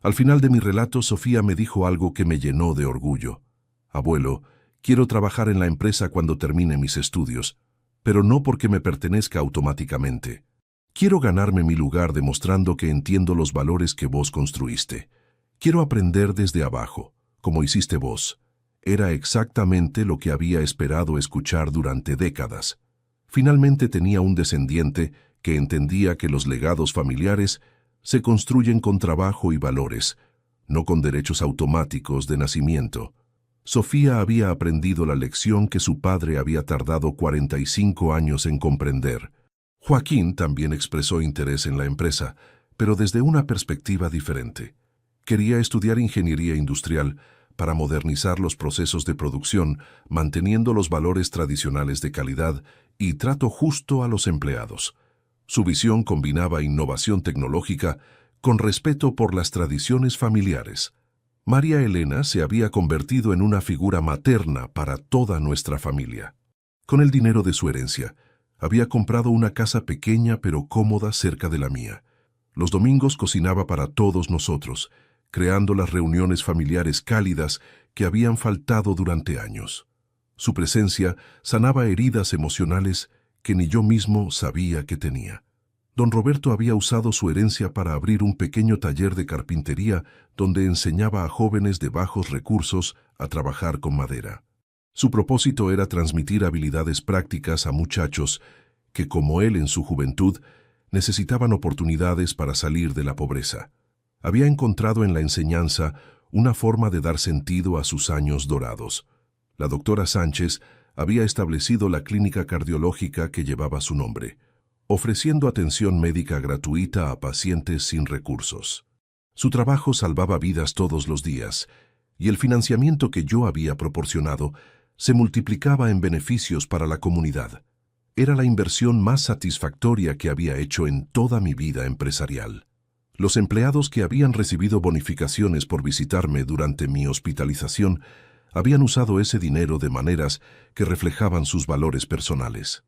Al final de mi relato, Sofía me dijo algo que me llenó de orgullo. Abuelo, quiero trabajar en la empresa cuando termine mis estudios, pero no porque me pertenezca automáticamente. Quiero ganarme mi lugar demostrando que entiendo los valores que vos construiste. Quiero aprender desde abajo, como hiciste vos. Era exactamente lo que había esperado escuchar durante décadas. Finalmente tenía un descendiente que entendía que los legados familiares se construyen con trabajo y valores, no con derechos automáticos de nacimiento. Sofía había aprendido la lección que su padre había tardado 45 años en comprender. Joaquín también expresó interés en la empresa, pero desde una perspectiva diferente. Quería estudiar ingeniería industrial para modernizar los procesos de producción, manteniendo los valores tradicionales de calidad y trato justo a los empleados. Su visión combinaba innovación tecnológica con respeto por las tradiciones familiares. María Elena se había convertido en una figura materna para toda nuestra familia. Con el dinero de su herencia, había comprado una casa pequeña pero cómoda cerca de la mía. Los domingos cocinaba para todos nosotros, creando las reuniones familiares cálidas que habían faltado durante años. Su presencia sanaba heridas emocionales que ni yo mismo sabía que tenía. Don Roberto había usado su herencia para abrir un pequeño taller de carpintería donde enseñaba a jóvenes de bajos recursos a trabajar con madera. Su propósito era transmitir habilidades prácticas a muchachos que, como él en su juventud, necesitaban oportunidades para salir de la pobreza. Había encontrado en la enseñanza una forma de dar sentido a sus años dorados. La doctora Sánchez había establecido la clínica cardiológica que llevaba su nombre, ofreciendo atención médica gratuita a pacientes sin recursos. Su trabajo salvaba vidas todos los días, y el financiamiento que yo había proporcionado se multiplicaba en beneficios para la comunidad. Era la inversión más satisfactoria que había hecho en toda mi vida empresarial. Los empleados que habían recibido bonificaciones por visitarme durante mi hospitalización habían usado ese dinero de maneras que reflejaban sus valores personales.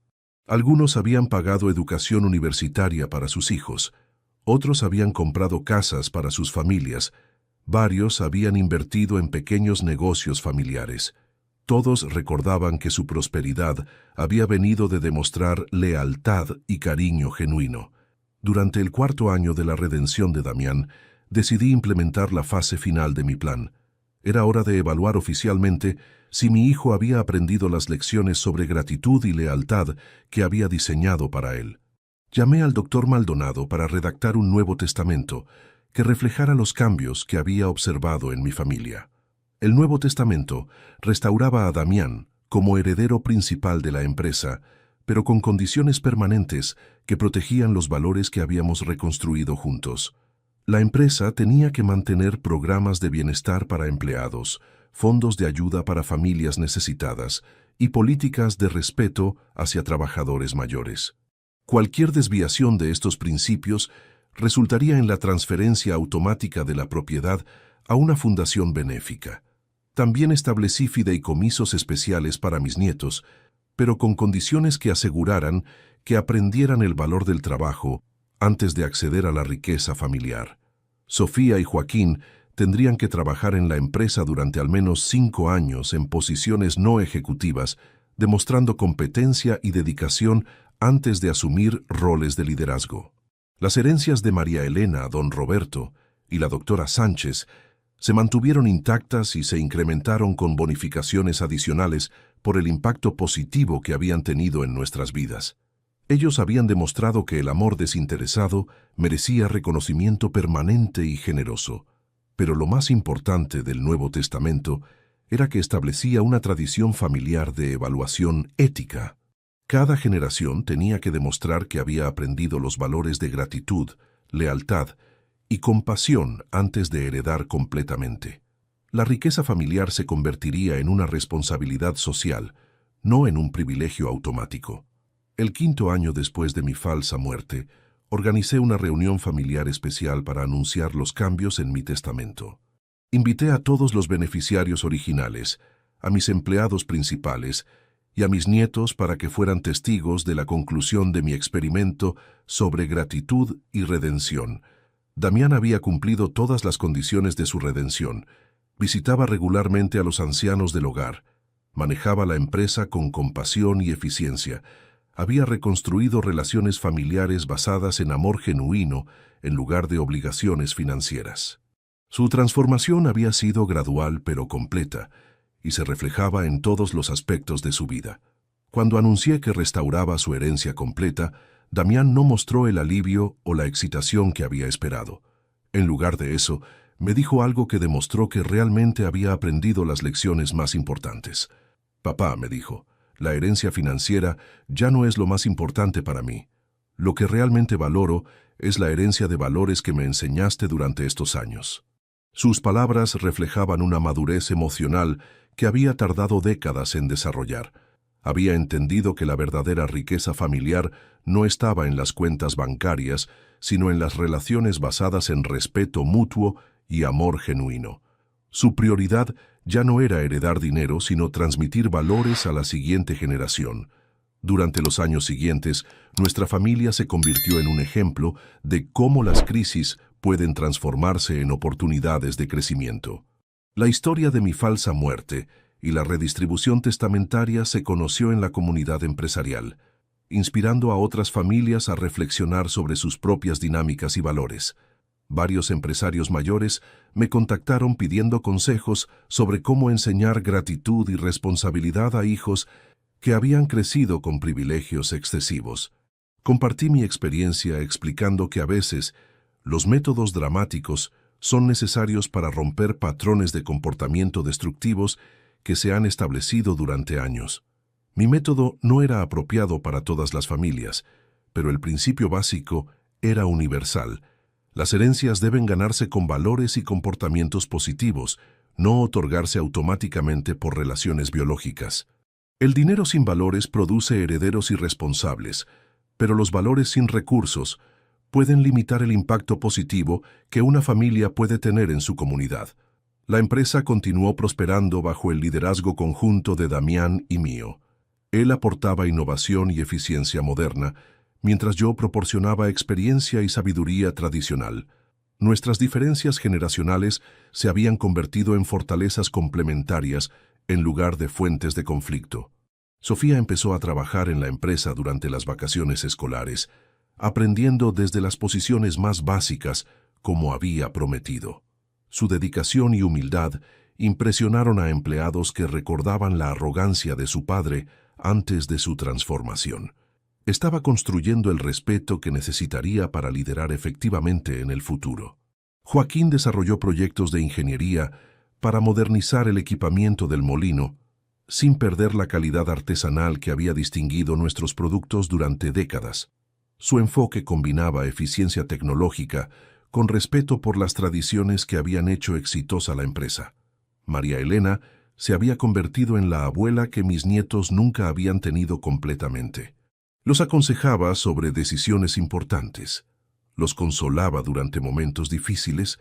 Algunos habían pagado educación universitaria para sus hijos, otros habían comprado casas para sus familias, varios habían invertido en pequeños negocios familiares. Todos recordaban que su prosperidad había venido de demostrar lealtad y cariño genuino. Durante el 4.º año de la redención de Damián, decidí implementar la fase final de mi plan. Era hora de evaluar oficialmente si mi hijo había aprendido las lecciones sobre gratitud y lealtad que había diseñado para él. Llamé al doctor Maldonado para redactar un Nuevo Testamento que reflejara los cambios que había observado en mi familia. El Nuevo Testamento restauraba a Damián como heredero principal de la empresa, pero con condiciones permanentes que protegían los valores que habíamos reconstruido juntos. La empresa tenía que mantener programas de bienestar para empleados, fondos de ayuda para familias necesitadas y políticas de respeto hacia trabajadores mayores. Cualquier desviación de estos principios resultaría en la transferencia automática de la propiedad a una fundación benéfica. También establecí fideicomisos especiales para mis nietos, pero con condiciones que aseguraran que aprendieran el valor del trabajo antes de acceder a la riqueza familiar. Sofía y Joaquín tendrían que trabajar en la empresa durante al menos 5 años en posiciones no ejecutivas, demostrando competencia y dedicación antes de asumir roles de liderazgo. Las herencias de María Elena, don Roberto y la doctora Sánchez se mantuvieron intactas y se incrementaron con bonificaciones adicionales por el impacto positivo que habían tenido en nuestras vidas. Ellos habían demostrado que el amor desinteresado merecía reconocimiento permanente y generoso, pero lo más importante del Nuevo Testamento era que establecía una tradición familiar de evaluación ética. Cada generación tenía que demostrar que había aprendido los valores de gratitud, lealtad y compasión antes de heredar completamente. La riqueza familiar se convertiría en una responsabilidad social, no en un privilegio automático. El 5.º año después de mi falsa muerte, organicé una reunión familiar especial para anunciar los cambios en mi testamento. Invité a todos los beneficiarios originales, a mis empleados principales y a mis nietos para que fueran testigos de la conclusión de mi experimento sobre gratitud y redención. Damián había cumplido todas las condiciones de su redención. Visitaba regularmente a los ancianos del hogar. Manejaba la empresa con compasión y eficiencia. Había reconstruido relaciones familiares basadas en amor genuino en lugar de obligaciones financieras. Su transformación había sido gradual pero completa y se reflejaba en todos los aspectos de su vida. Cuando anuncié que restauraba su herencia completa, Damián no mostró el alivio o la excitación que había esperado. En lugar de eso, me dijo algo que demostró que realmente había aprendido las lecciones más importantes. «Papá», me dijo, «la herencia financiera ya no es lo más importante para mí. Lo que realmente valoro es la herencia de valores que me enseñaste durante estos años». Sus palabras reflejaban una madurez emocional que había tardado décadas en desarrollar. Había entendido que la verdadera riqueza familiar no estaba en las cuentas bancarias, sino en las relaciones basadas en respeto mutuo y amor genuino. Su prioridad ya no era heredar dinero, sino transmitir valores a la siguiente generación. Durante los años siguientes, nuestra familia se convirtió en un ejemplo de cómo las crisis pueden transformarse en oportunidades de crecimiento. La historia de mi falsa muerte y la redistribución testamentaria se conoció en la comunidad empresarial, inspirando a otras familias a reflexionar sobre sus propias dinámicas y valores. Varios empresarios mayores me contactaron pidiendo consejos sobre cómo enseñar gratitud y responsabilidad a hijos que habían crecido con privilegios excesivos. Compartí mi experiencia explicando que a veces los métodos dramáticos son necesarios para romper patrones de comportamiento destructivos que se han establecido durante años. Mi método no era apropiado para todas las familias, pero el principio básico era universal. Las herencias deben ganarse con valores y comportamientos positivos, no otorgarse automáticamente por relaciones biológicas. El dinero sin valores produce herederos irresponsables, pero los valores sin recursos pueden limitar el impacto positivo que una familia puede tener en su comunidad. La empresa continuó prosperando bajo el liderazgo conjunto de Damián y mío. Él aportaba innovación y eficiencia moderna, mientras yo proporcionaba experiencia y sabiduría tradicional. Nuestras diferencias generacionales se habían convertido en fortalezas complementarias en lugar de fuentes de conflicto. Sofía empezó a trabajar en la empresa durante las vacaciones escolares, aprendiendo desde las posiciones más básicas como había prometido. Su dedicación y humildad impresionaron a empleados que recordaban la arrogancia de su padre antes de su transformación. Estaba construyendo el respeto que necesitaría para liderar efectivamente en el futuro. Joaquín desarrolló proyectos de ingeniería para modernizar el equipamiento del molino, sin perder la calidad artesanal que había distinguido nuestros productos durante décadas. Su enfoque combinaba eficiencia tecnológica con respeto por las tradiciones que habían hecho exitosa la empresa. María Elena se había convertido en la abuela que mis nietos nunca habían tenido completamente. Los aconsejaba sobre decisiones importantes, los consolaba durante momentos difíciles,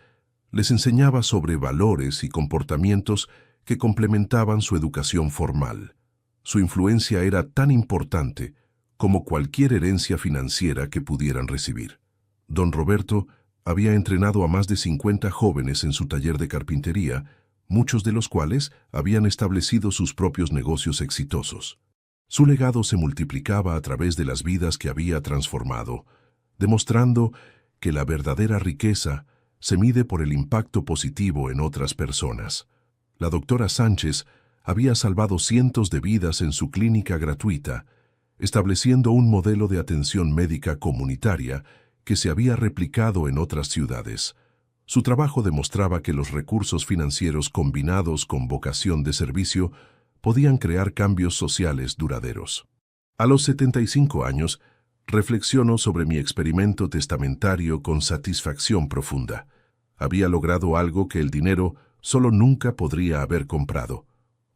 les enseñaba sobre valores y comportamientos que complementaban su educación formal. Su influencia era tan importante como cualquier herencia financiera que pudieran recibir. Don Roberto había entrenado a más de 50 jóvenes en su taller de carpintería, muchos de los cuales habían establecido sus propios negocios exitosos. Su legado se multiplicaba a través de las vidas que había transformado, demostrando que la verdadera riqueza se mide por el impacto positivo en otras personas. La doctora Sánchez había salvado cientos de vidas en su clínica gratuita, estableciendo un modelo de atención médica comunitaria que se había replicado en otras ciudades. Su trabajo demostraba que los recursos financieros combinados con vocación de servicio podían crear cambios sociales duraderos. A los 75 años, reflexiono sobre mi experimento testamentario con satisfacción profunda. Había logrado algo que el dinero solo nunca podría haber comprado: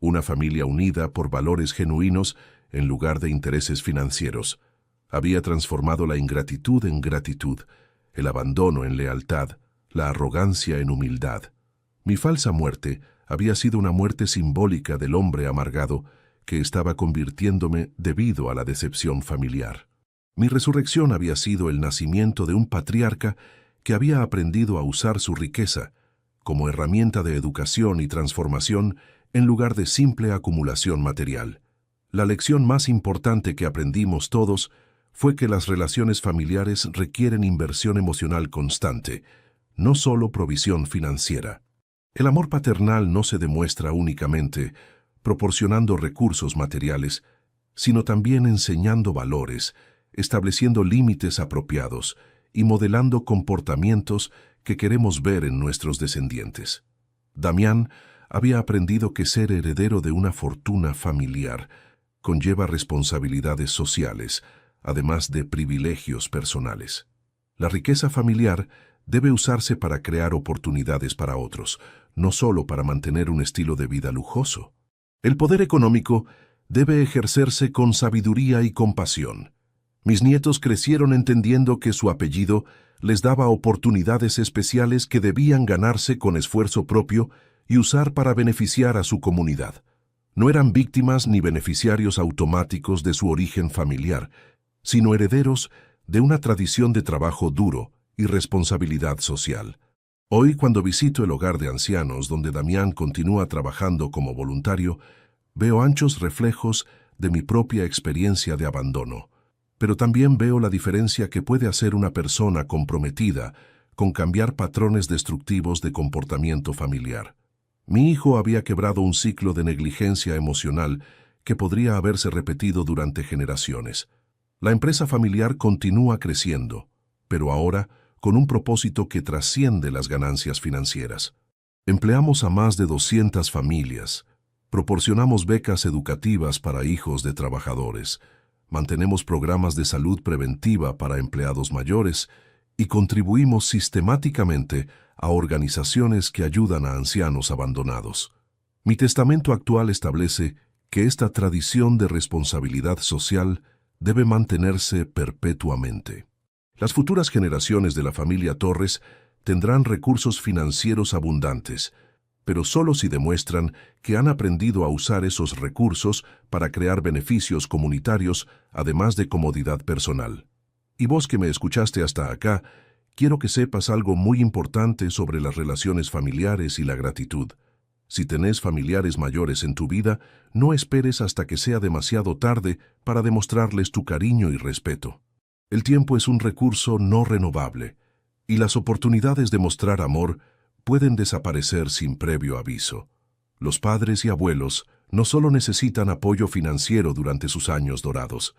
una familia unida por valores genuinos en lugar de intereses financieros. Había transformado la ingratitud en gratitud, el abandono en lealtad, la arrogancia en humildad. Mi falsa muerte había sido una muerte simbólica del hombre amargado que estaba convirtiéndome debido a la decepción familiar. Mi resurrección había sido el nacimiento de un patriarca que había aprendido a usar su riqueza como herramienta de educación y transformación en lugar de simple acumulación material. La lección más importante que aprendimos todos fue que las relaciones familiares requieren inversión emocional constante, no solo provisión financiera. El amor paternal no se demuestra únicamente proporcionando recursos materiales, sino también enseñando valores, estableciendo límites apropiados y modelando comportamientos que queremos ver en nuestros descendientes. Damián había aprendido que ser heredero de una fortuna familiar conlleva responsabilidades sociales, además de privilegios personales. La riqueza familiar debe usarse para crear oportunidades para otros, no solo para mantener un estilo de vida lujoso. El poder económico debe ejercerse con sabiduría y compasión. Mis nietos crecieron entendiendo que su apellido les daba oportunidades especiales que debían ganarse con esfuerzo propio y usar para beneficiar a su comunidad. No eran víctimas ni beneficiarios automáticos de su origen familiar, sino herederos de una tradición de trabajo duro y responsabilidad social. Hoy, cuando visito el hogar de ancianos donde Damián continúa trabajando como voluntario, veo anchos reflejos de mi propia experiencia de abandono. Pero también veo la diferencia que puede hacer una persona comprometida con cambiar patrones destructivos de comportamiento familiar. Mi hijo había quebrado un ciclo de negligencia emocional que podría haberse repetido durante generaciones. La empresa familiar continúa creciendo, pero ahora con un propósito que trasciende las ganancias financieras. Empleamos a más de 200 familias, proporcionamos becas educativas para hijos de trabajadores, mantenemos programas de salud preventiva para empleados mayores y contribuimos sistemáticamente a organizaciones que ayudan a ancianos abandonados. Mi testamento actual establece que esta tradición de responsabilidad social debe mantenerse perpetuamente. Las futuras generaciones de la familia Torres tendrán recursos financieros abundantes, pero solo si demuestran que han aprendido a usar esos recursos para crear beneficios comunitarios, además de comodidad personal. Y vos que me escuchaste hasta acá, quiero que sepas algo muy importante sobre las relaciones familiares y la gratitud. Si tenés familiares mayores en tu vida, no esperes hasta que sea demasiado tarde para demostrarles tu cariño y respeto. El tiempo es un recurso no renovable, y las oportunidades de mostrar amor pueden desaparecer sin previo aviso. Los padres y abuelos no solo necesitan apoyo financiero durante sus años dorados,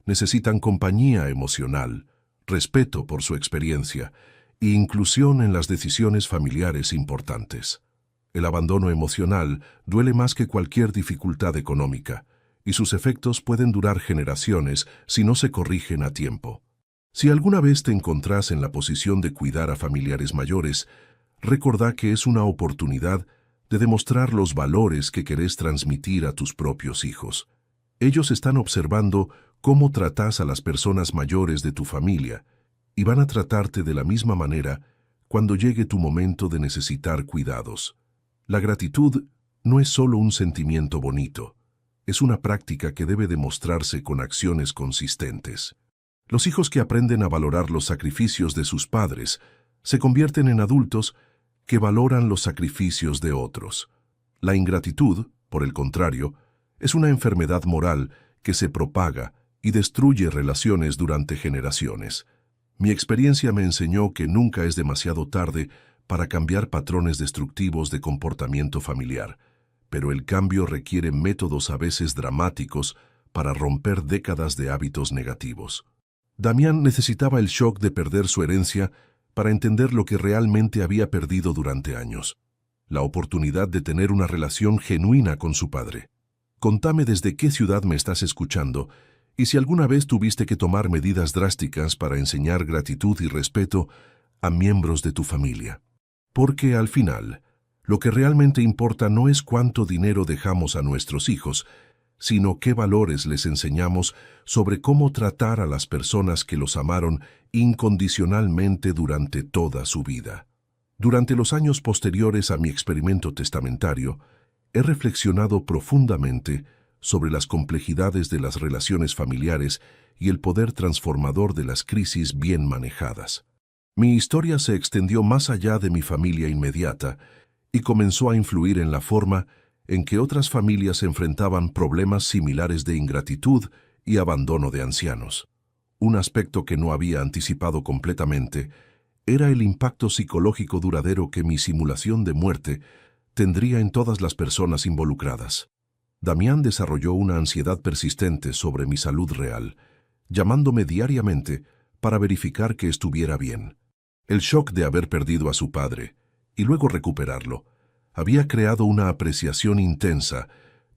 necesitan compañía emocional, respeto por su experiencia e inclusión en las decisiones familiares importantes. El abandono emocional duele más que cualquier dificultad económica, y sus efectos pueden durar generaciones si no se corrigen a tiempo. Si alguna vez te encontrás en la posición de cuidar a familiares mayores, recordá que es una oportunidad de demostrar los valores que querés transmitir a tus propios hijos. Ellos están observando cómo tratás a las personas mayores de tu familia y van a tratarte de la misma manera cuando llegue tu momento de necesitar cuidados. La gratitud no es solo un sentimiento bonito, es una práctica que debe demostrarse con acciones consistentes. Los hijos que aprenden a valorar los sacrificios de sus padres se convierten en adultos que valoran los sacrificios de otros. La ingratitud, por el contrario, es una enfermedad moral que se propaga y destruye relaciones durante generaciones. Mi experiencia me enseñó que nunca es demasiado tarde para cambiar patrones destructivos de comportamiento familiar, pero el cambio requiere métodos a veces dramáticos para romper décadas de hábitos negativos. Damián necesitaba el shock de perder su herencia para entender lo que realmente había perdido durante años, la oportunidad de tener una relación genuina con su padre. Contame desde qué ciudad me estás escuchando y si alguna vez tuviste que tomar medidas drásticas para enseñar gratitud y respeto a miembros de tu familia. Porque al final, lo que realmente importa no es cuánto dinero dejamos a nuestros hijos, sino qué valores les enseñamos sobre cómo tratar a las personas que los amaron incondicionalmente durante toda su vida. Durante los años posteriores a mi experimento testamentario, he reflexionado profundamente sobre las complejidades de las relaciones familiares y el poder transformador de las crisis bien manejadas. Mi historia se extendió más allá de mi familia inmediata y comenzó a influir en la forma en que otras familias enfrentaban problemas similares de ingratitud y abandono de ancianos. Un aspecto que no había anticipado completamente era el impacto psicológico duradero que mi simulación de muerte tendría en todas las personas involucradas. Damián desarrolló una ansiedad persistente sobre mi salud real, llamándome diariamente para verificar que estuviera bien. El shock de haber perdido a su padre y luego recuperarlo había creado una apreciación intensa,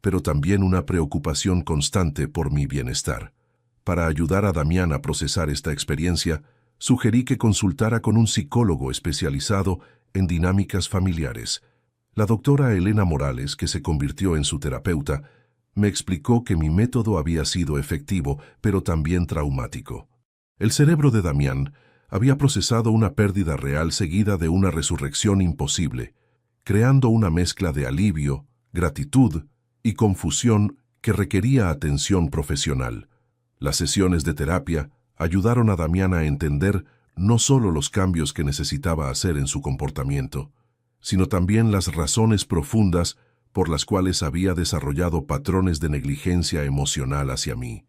pero también una preocupación constante por mi bienestar. Para ayudar a Damián a procesar esta experiencia, sugerí que consultara con un psicólogo especializado en dinámicas familiares. La doctora Elena Morales, que se convirtió en su terapeuta, me explicó que mi método había sido efectivo, pero también traumático. El cerebro de Damián había procesado una pérdida real seguida de una resurrección imposible, creando una mezcla de alivio, gratitud y confusión que requería atención profesional. Las sesiones de terapia ayudaron a Damián a entender no solo los cambios que necesitaba hacer en su comportamiento, sino también las razones profundas por las cuales había desarrollado patrones de negligencia emocional hacia mí.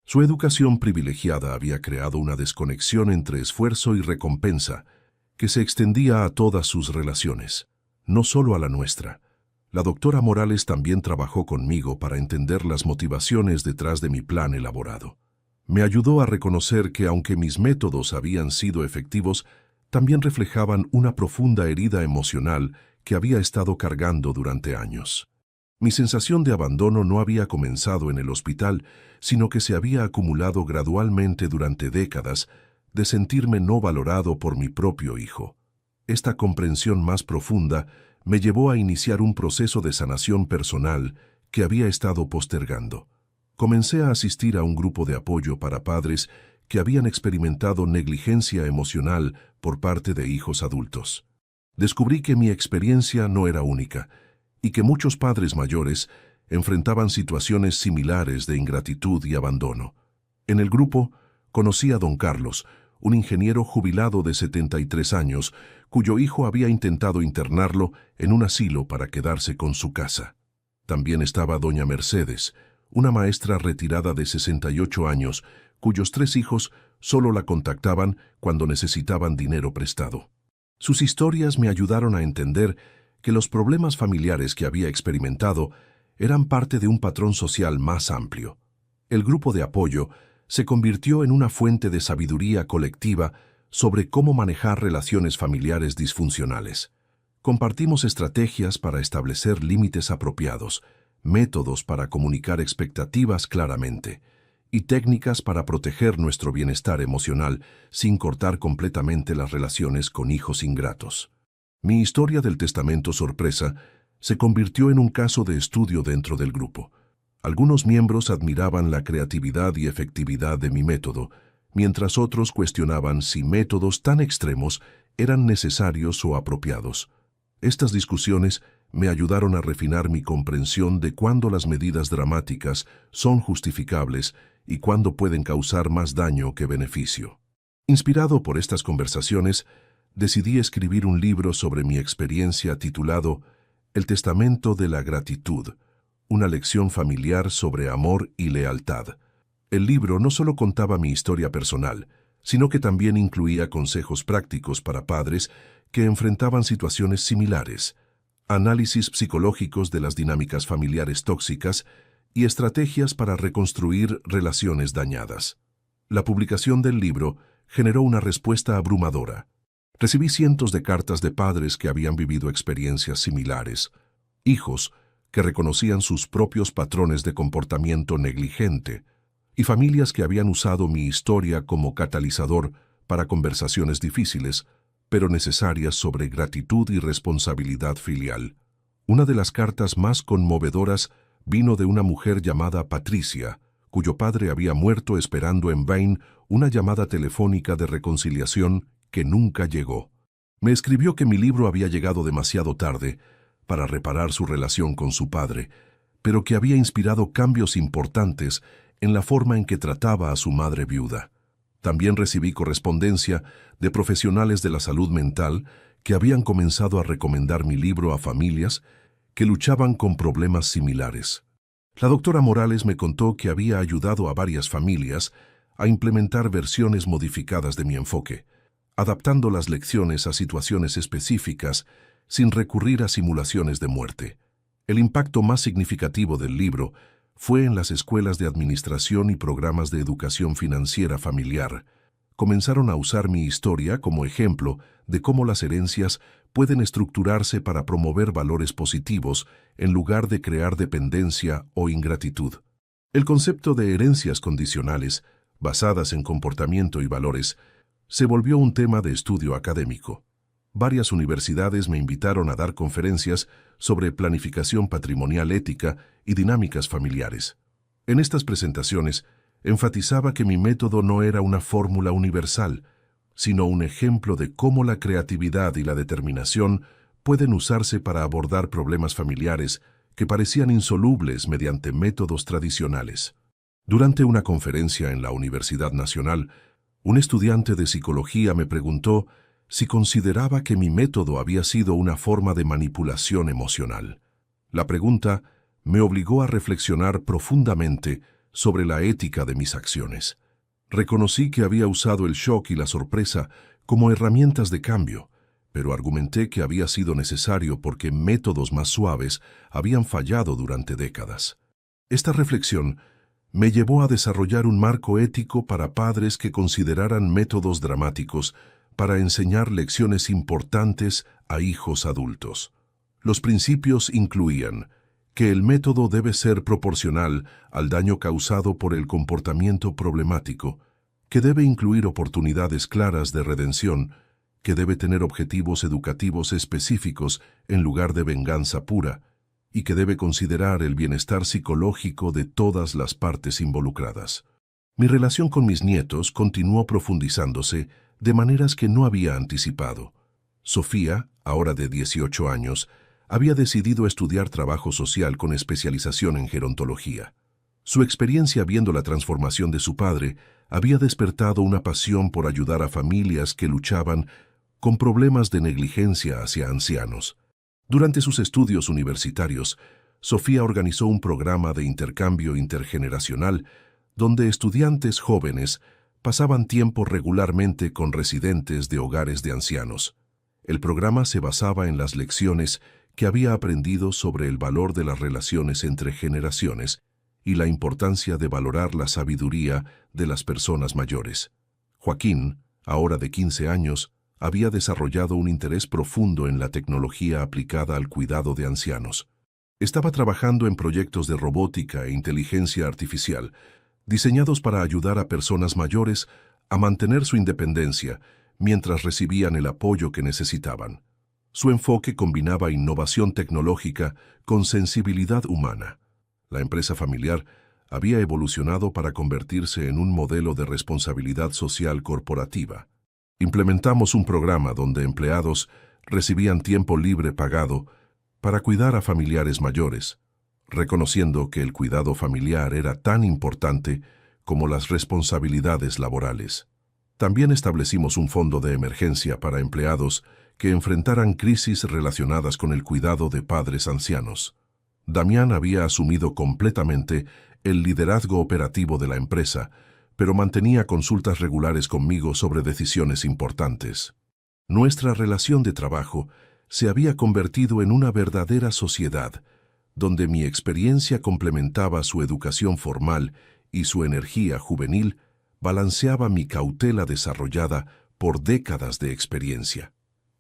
Su educación privilegiada había creado una desconexión entre esfuerzo y recompensa que se extendía a todas sus relaciones, no solo a la nuestra. La doctora Morales también trabajó conmigo para entender las motivaciones detrás de mi plan elaborado. Me ayudó a reconocer que aunque mis métodos habían sido efectivos, también reflejaban una profunda herida emocional que había estado cargando durante años. Mi sensación de abandono no había comenzado en el hospital, sino que se había acumulado gradualmente durante décadas de sentirme no valorado por mi propio hijo. Esta comprensión más profunda me llevó a iniciar un proceso de sanación personal que había estado postergando. Comencé a asistir a un grupo de apoyo para padres que habían experimentado negligencia emocional por parte de hijos adultos. Descubrí que mi experiencia no era única y que muchos padres mayores enfrentaban situaciones similares de ingratitud y abandono. En el grupo conocí a don Carlos, un ingeniero jubilado de 73 años, cuyo hijo había intentado internarlo en un asilo para quedarse con su casa. También estaba doña Mercedes, una maestra retirada de 68 años, cuyos 3 hijos solo la contactaban cuando necesitaban dinero prestado. Sus historias me ayudaron a entender que los problemas familiares que había experimentado eran parte de un patrón social más amplio. El grupo de apoyo se convirtió en una fuente de sabiduría colectiva sobre cómo manejar relaciones familiares disfuncionales. Compartimos estrategias para establecer límites apropiados, métodos para comunicar expectativas claramente y técnicas para proteger nuestro bienestar emocional sin cortar completamente las relaciones con hijos ingratos. Mi historia del testamento sorpresa se convirtió en un caso de estudio dentro del grupo. Algunos miembros admiraban la creatividad y efectividad de mi método, mientras otros cuestionaban si métodos tan extremos eran necesarios o apropiados. Estas discusiones me ayudaron a refinar mi comprensión de cuándo las medidas dramáticas son justificables y cuándo pueden causar más daño que beneficio. Inspirado por estas conversaciones, decidí escribir un libro sobre mi experiencia titulado El testamento de la gratitud, una lección familiar sobre amor y lealtad. El libro no solo contaba mi historia personal, sino que también incluía consejos prácticos para padres que enfrentaban situaciones similares, análisis psicológicos de las dinámicas familiares tóxicas y estrategias para reconstruir relaciones dañadas. La publicación del libro generó una respuesta abrumadora. Recibí cientos de cartas de padres que habían vivido experiencias similares, hijos que reconocían sus propios patrones de comportamiento negligente, y familias que habían usado mi historia como catalizador para conversaciones difíciles, pero necesarias sobre gratitud y responsabilidad filial. Una de las cartas más conmovedoras vino de una mujer llamada Patricia, cuyo padre había muerto esperando en vain una llamada telefónica de reconciliación que nunca llegó. Me escribió que mi libro había llegado demasiado tarde para reparar su relación con su padre, pero que había inspirado cambios importantes en la forma en que trataba a su madre viuda. También recibí correspondencia de profesionales de la salud mental que habían comenzado a recomendar mi libro a familias que luchaban con problemas similares. La doctora Morales me contó que había ayudado a varias familias a implementar versiones modificadas de mi enfoque, adaptando las lecciones a situaciones específicas sin recurrir a simulaciones de muerte. El impacto más significativo del libro fue en las escuelas de administración y programas de educación financiera familiar. Comenzaron a usar mi historia como ejemplo de cómo las herencias pueden estructurarse para promover valores positivos en lugar de crear dependencia o ingratitud. El concepto de herencias condicionales, basadas en comportamiento y valores, se volvió un tema de estudio académico. Varias universidades me invitaron a dar conferencias sobre planificación patrimonial ética y dinámicas familiares. En estas presentaciones, enfatizaba que mi método no era una fórmula universal, sino un ejemplo de cómo la creatividad y la determinación pueden usarse para abordar problemas familiares que parecían insolubles mediante métodos tradicionales. Durante una conferencia en la Universidad Nacional, un estudiante de psicología me preguntó si consideraba que mi método había sido una forma de manipulación emocional. La pregunta me obligó a reflexionar profundamente sobre la ética de mis acciones. Reconocí que había usado el shock y la sorpresa como herramientas de cambio, pero argumenté que había sido necesario porque métodos más suaves habían fallado durante décadas. Esta reflexión me llevó a desarrollar un marco ético para padres que consideraran métodos dramáticos para enseñar lecciones importantes a hijos adultos. Los principios incluían que el método debe ser proporcional al daño causado por el comportamiento problemático, que debe incluir oportunidades claras de redención, que debe tener objetivos educativos específicos en lugar de venganza pura, y que debe considerar el bienestar psicológico de todas las partes involucradas. Mi relación con mis nietos continuó profundizándose de maneras que no había anticipado. Sofía, ahora de 18 años, había decidido estudiar trabajo social con especialización en gerontología. Su experiencia viendo la transformación de su padre había despertado una pasión por ayudar a familias que luchaban con problemas de negligencia hacia ancianos. Durante sus estudios universitarios, Sofía organizó un programa de intercambio intergeneracional donde estudiantes jóvenes pasaban tiempo regularmente con residentes de hogares de ancianos. El programa se basaba en las lecciones que había aprendido sobre el valor de las relaciones entre generaciones y la importancia de valorar la sabiduría de las personas mayores. Joaquín, ahora de 15 años, había desarrollado un interés profundo en la tecnología aplicada al cuidado de ancianos. Estaba trabajando en proyectos de robótica e inteligencia artificial, diseñados para ayudar a personas mayores a mantener su independencia mientras recibían el apoyo que necesitaban. Su enfoque combinaba innovación tecnológica con sensibilidad humana. La empresa familiar había evolucionado para convertirse en un modelo de responsabilidad social corporativa. Implementamos un programa donde empleados recibían tiempo libre pagado para cuidar a familiares mayores, reconociendo que el cuidado familiar era tan importante como las responsabilidades laborales. También establecimos un fondo de emergencia para empleados que enfrentaran crisis relacionadas con el cuidado de padres ancianos. Damián había asumido completamente el liderazgo operativo de la empresa, pero mantenía consultas regulares conmigo sobre decisiones importantes. Nuestra relación de trabajo se había convertido en una verdadera sociedad, donde mi experiencia complementaba su educación formal y su energía juvenil balanceaba mi cautela desarrollada por décadas de experiencia.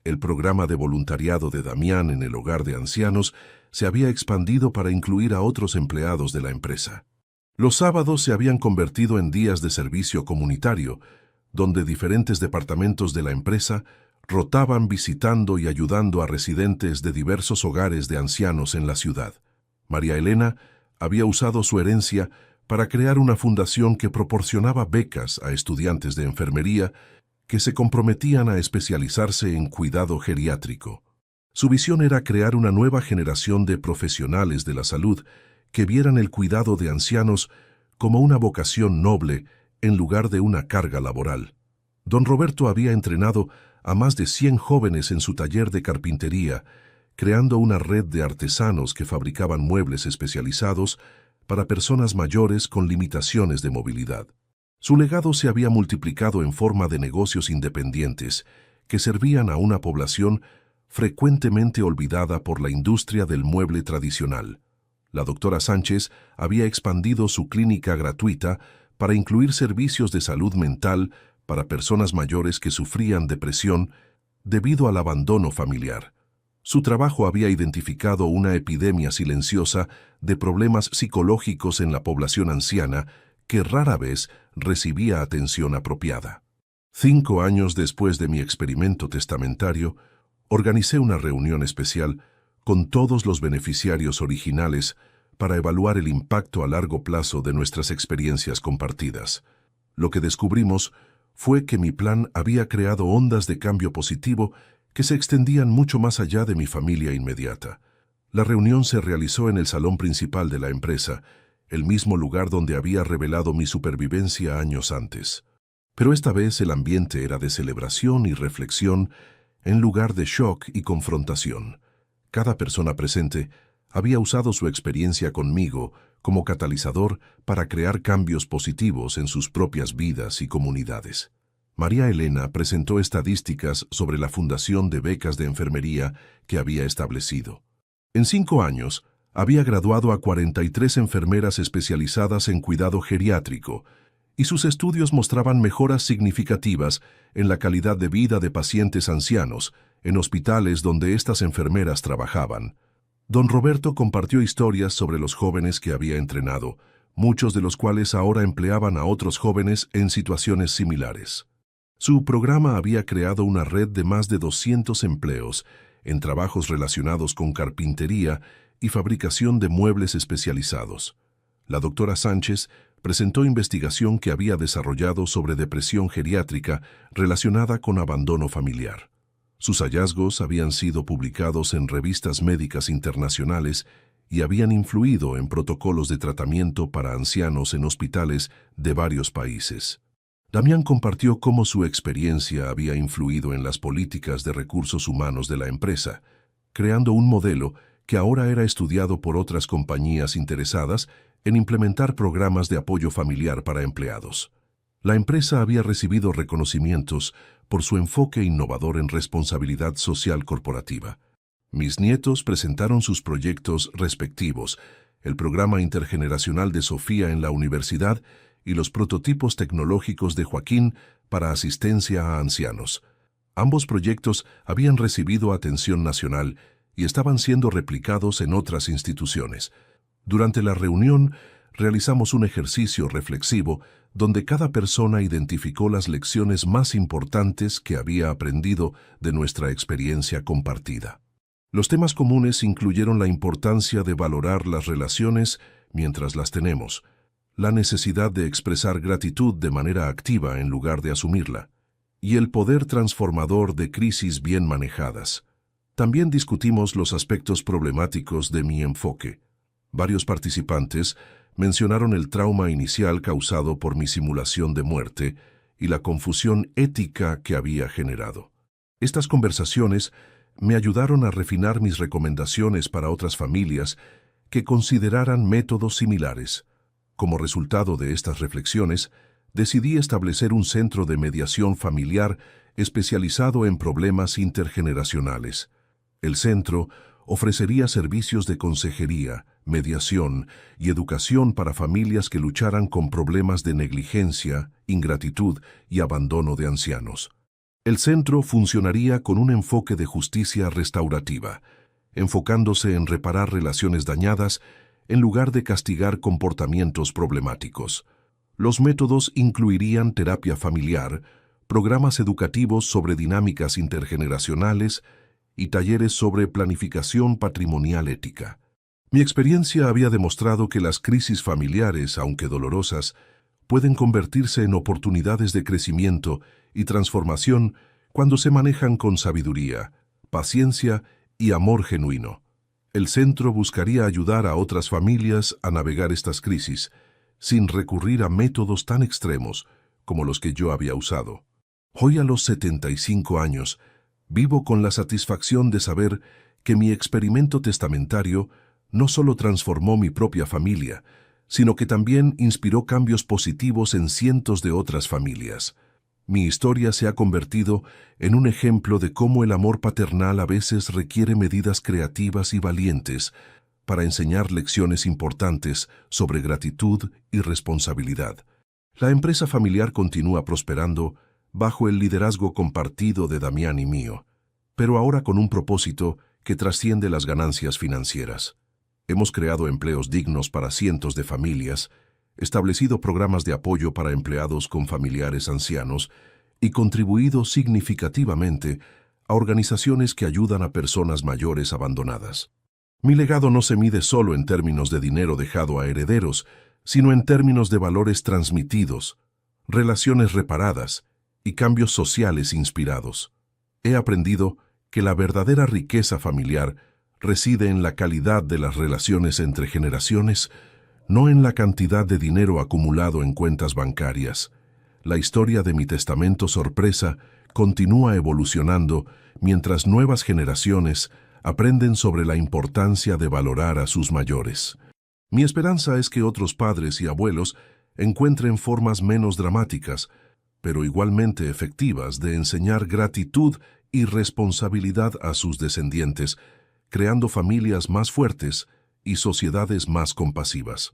El programa de voluntariado de Damián en el hogar de ancianos se había expandido para incluir a otros empleados de la empresa. Los sábados se habían convertido en días de servicio comunitario, donde diferentes departamentos de la empresa rotaban visitando y ayudando a residentes de diversos hogares de ancianos en la ciudad. María Elena había usado su herencia para crear una fundación que proporcionaba becas a estudiantes de enfermería que se comprometían a especializarse en cuidado geriátrico. Su visión era crear una nueva generación de profesionales de la salud que vieran el cuidado de ancianos como una vocación noble en lugar de una carga laboral. Don Roberto había entrenado a más de 100 jóvenes en su taller de carpintería, creando una red de artesanos que fabricaban muebles especializados para personas mayores con limitaciones de movilidad. Su legado se había multiplicado en forma de negocios independientes que servían a una población frecuentemente olvidada por la industria del mueble tradicional. La doctora Sánchez había expandido su clínica gratuita para incluir servicios de salud mental para personas mayores que sufrían depresión debido al abandono familiar. Su trabajo había identificado una epidemia silenciosa de problemas psicológicos en la población anciana que rara vez recibía atención apropiada. 5 años después de mi experimento testamentario, organicé una reunión especial con todos los beneficiarios originales para evaluar el impacto a largo plazo de nuestras experiencias compartidas. Lo que descubrimos fue que mi plan había creado ondas de cambio positivo que se extendían mucho más allá de mi familia inmediata. La reunión se realizó en el salón principal de la empresa, el mismo lugar donde había revelado mi supervivencia años antes. Pero esta vez el ambiente era de celebración y reflexión en lugar de shock y confrontación. Cada persona presente había usado su experiencia conmigo como catalizador para crear cambios positivos en sus propias vidas y comunidades. María Elena presentó estadísticas sobre la fundación de becas de enfermería que había establecido. En 5 años, había graduado a 43 enfermeras especializadas en cuidado geriátrico, y sus estudios mostraban mejoras significativas en la calidad de vida de pacientes ancianos en hospitales donde estas enfermeras trabajaban. Don Roberto compartió historias sobre los jóvenes que había entrenado, muchos de los cuales ahora empleaban a otros jóvenes en situaciones similares. Su programa había creado una red de más de 200 empleos en trabajos relacionados con carpintería y fabricación de muebles especializados. La doctora Sánchez presentó investigación que había desarrollado sobre depresión geriátrica relacionada con abandono familiar. Sus hallazgos habían sido publicados en revistas médicas internacionales y habían influido en protocolos de tratamiento para ancianos en hospitales de varios países. Damián compartió cómo su experiencia había influido en las políticas de recursos humanos de la empresa, creando un modelo que ahora era estudiado por otras compañías interesadas en implementar programas de apoyo familiar para empleados. La empresa había recibido reconocimientos por su enfoque innovador en responsabilidad social corporativa. Mis nietos presentaron sus proyectos respectivos, el programa intergeneracional de Sofía en la universidad y los prototipos tecnológicos de Joaquín para asistencia a ancianos. Ambos proyectos habían recibido atención nacional y estaban siendo replicados en otras instituciones. Durante la reunión, realizamos un ejercicio reflexivo donde cada persona identificó las lecciones más importantes que había aprendido de nuestra experiencia compartida. Los temas comunes incluyeron la importancia de valorar las relaciones mientras las tenemos, la necesidad de expresar gratitud de manera activa en lugar de asumirla, y el poder transformador de crisis bien manejadas. También discutimos los aspectos problemáticos de mi enfoque. Varios participantes mencionaron el trauma inicial causado por mi simulación de muerte y la confusión ética que había generado. Estas conversaciones me ayudaron a refinar mis recomendaciones para otras familias que consideraran métodos similares. Como resultado de estas reflexiones, decidí establecer un centro de mediación familiar especializado en problemas intergeneracionales. El centro ofrecería servicios de consejería, mediación y educación para familias que lucharan con problemas de negligencia, ingratitud y abandono de ancianos. El centro funcionaría con un enfoque de justicia restaurativa, enfocándose en reparar relaciones dañadas en lugar de castigar comportamientos problemáticos. Los métodos incluirían terapia familiar, programas educativos sobre dinámicas intergeneracionales y talleres sobre planificación patrimonial ética. Mi experiencia había demostrado que las crisis familiares, aunque dolorosas, pueden convertirse en oportunidades de crecimiento y transformación cuando se manejan con sabiduría, paciencia y amor genuino. El centro buscaría ayudar a otras familias a navegar estas crisis, sin recurrir a métodos tan extremos como los que yo había usado. Hoy, a los 75 años, vivo con la satisfacción de saber que mi experimento testamentario no solo transformó mi propia familia, sino que también inspiró cambios positivos en cientos de otras familias. Mi historia se ha convertido en un ejemplo de cómo el amor paternal a veces requiere medidas creativas y valientes para enseñar lecciones importantes sobre gratitud y responsabilidad. La empresa familiar continúa prosperando bajo el liderazgo compartido de Damián y mío, pero ahora con un propósito que trasciende las ganancias financieras. Hemos creado empleos dignos para cientos de familias, establecido programas de apoyo para empleados con familiares ancianos y contribuido significativamente a organizaciones que ayudan a personas mayores abandonadas. Mi legado no se mide solo en términos de dinero dejado a herederos, sino en términos de valores transmitidos, relaciones reparadas y cambios sociales inspirados. He aprendido que la verdadera riqueza familiar reside en la calidad de las relaciones entre generaciones, no en la cantidad de dinero acumulado en cuentas bancarias. La historia de mi testamento sorpresa continúa evolucionando mientras nuevas generaciones aprenden sobre la importancia de valorar a sus mayores. Mi esperanza es que otros padres y abuelos encuentren formas menos dramáticas, pero igualmente efectivas de enseñar gratitud y responsabilidad a sus descendientes, creando familias más fuertes y sociedades más compasivas.